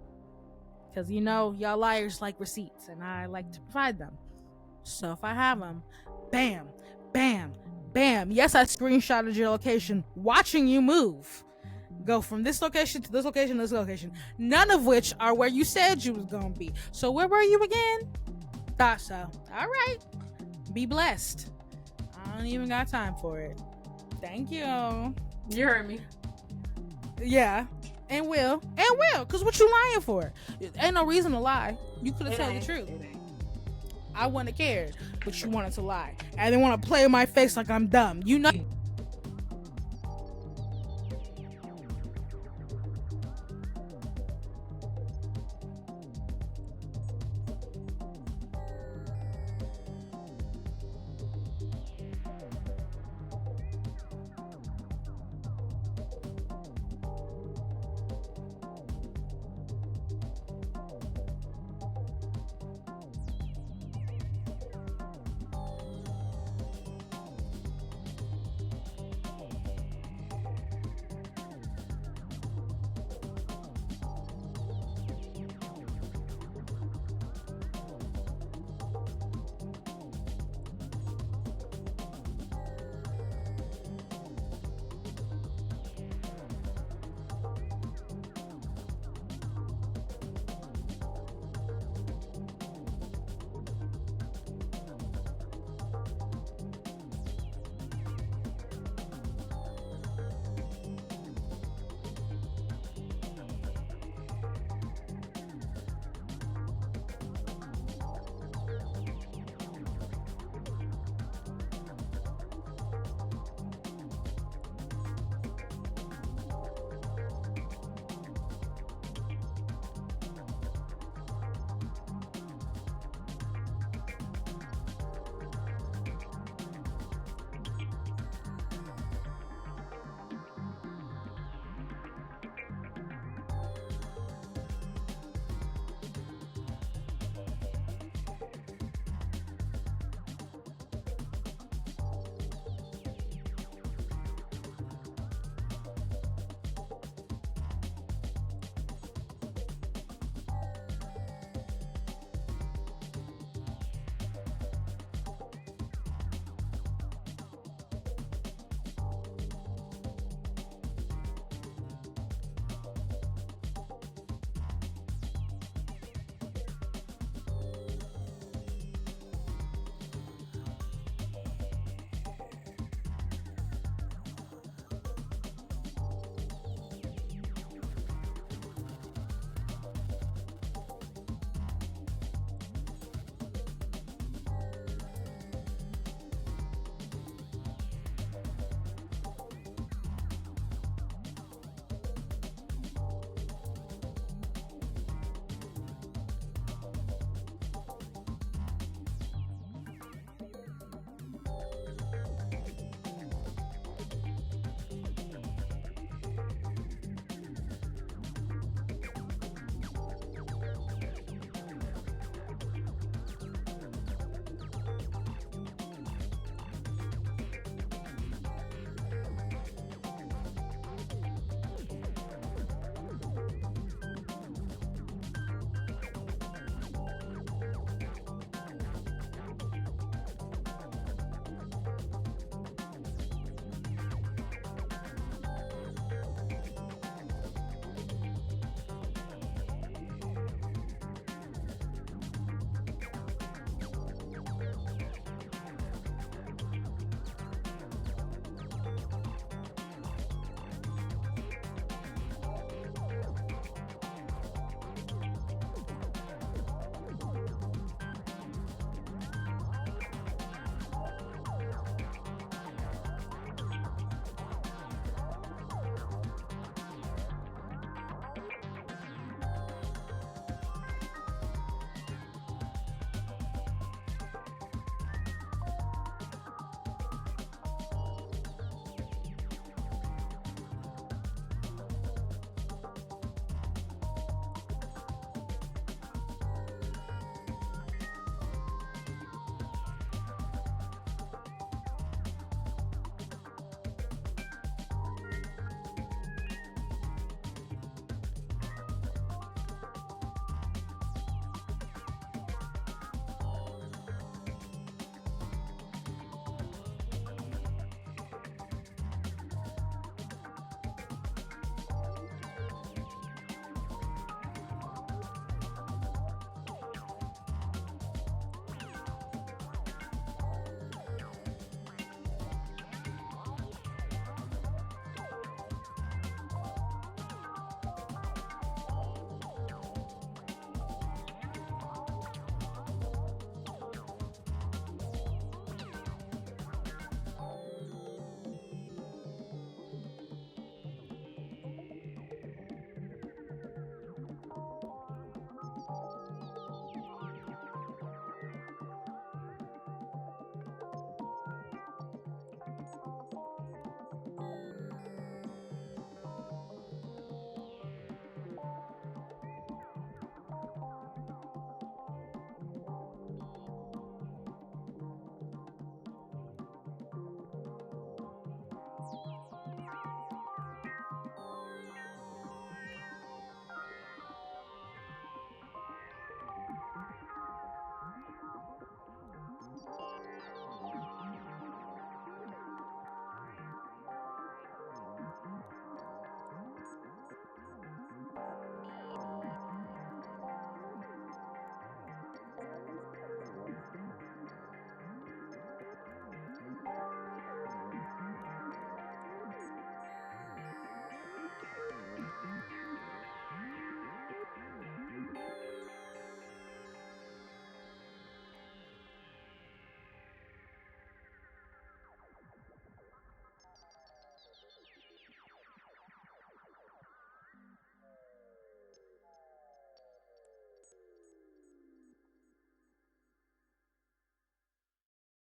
Because, y'all liars like receipts, and I like to provide them. So if I have them, bam, bam, bam. Yes, I screenshotted your location, watching you move. Go from this location to this location to this location. None of which are where you said you was going to be. So where were you again? Thought so. All right. Be blessed. I don't even got time for it. Thank you. You heard me. Yeah. And will. Because what you lying for? Ain't no reason to lie. You could have told the truth. I wouldn't have cared. But you wanted to lie. And they want to play in my face like I'm dumb.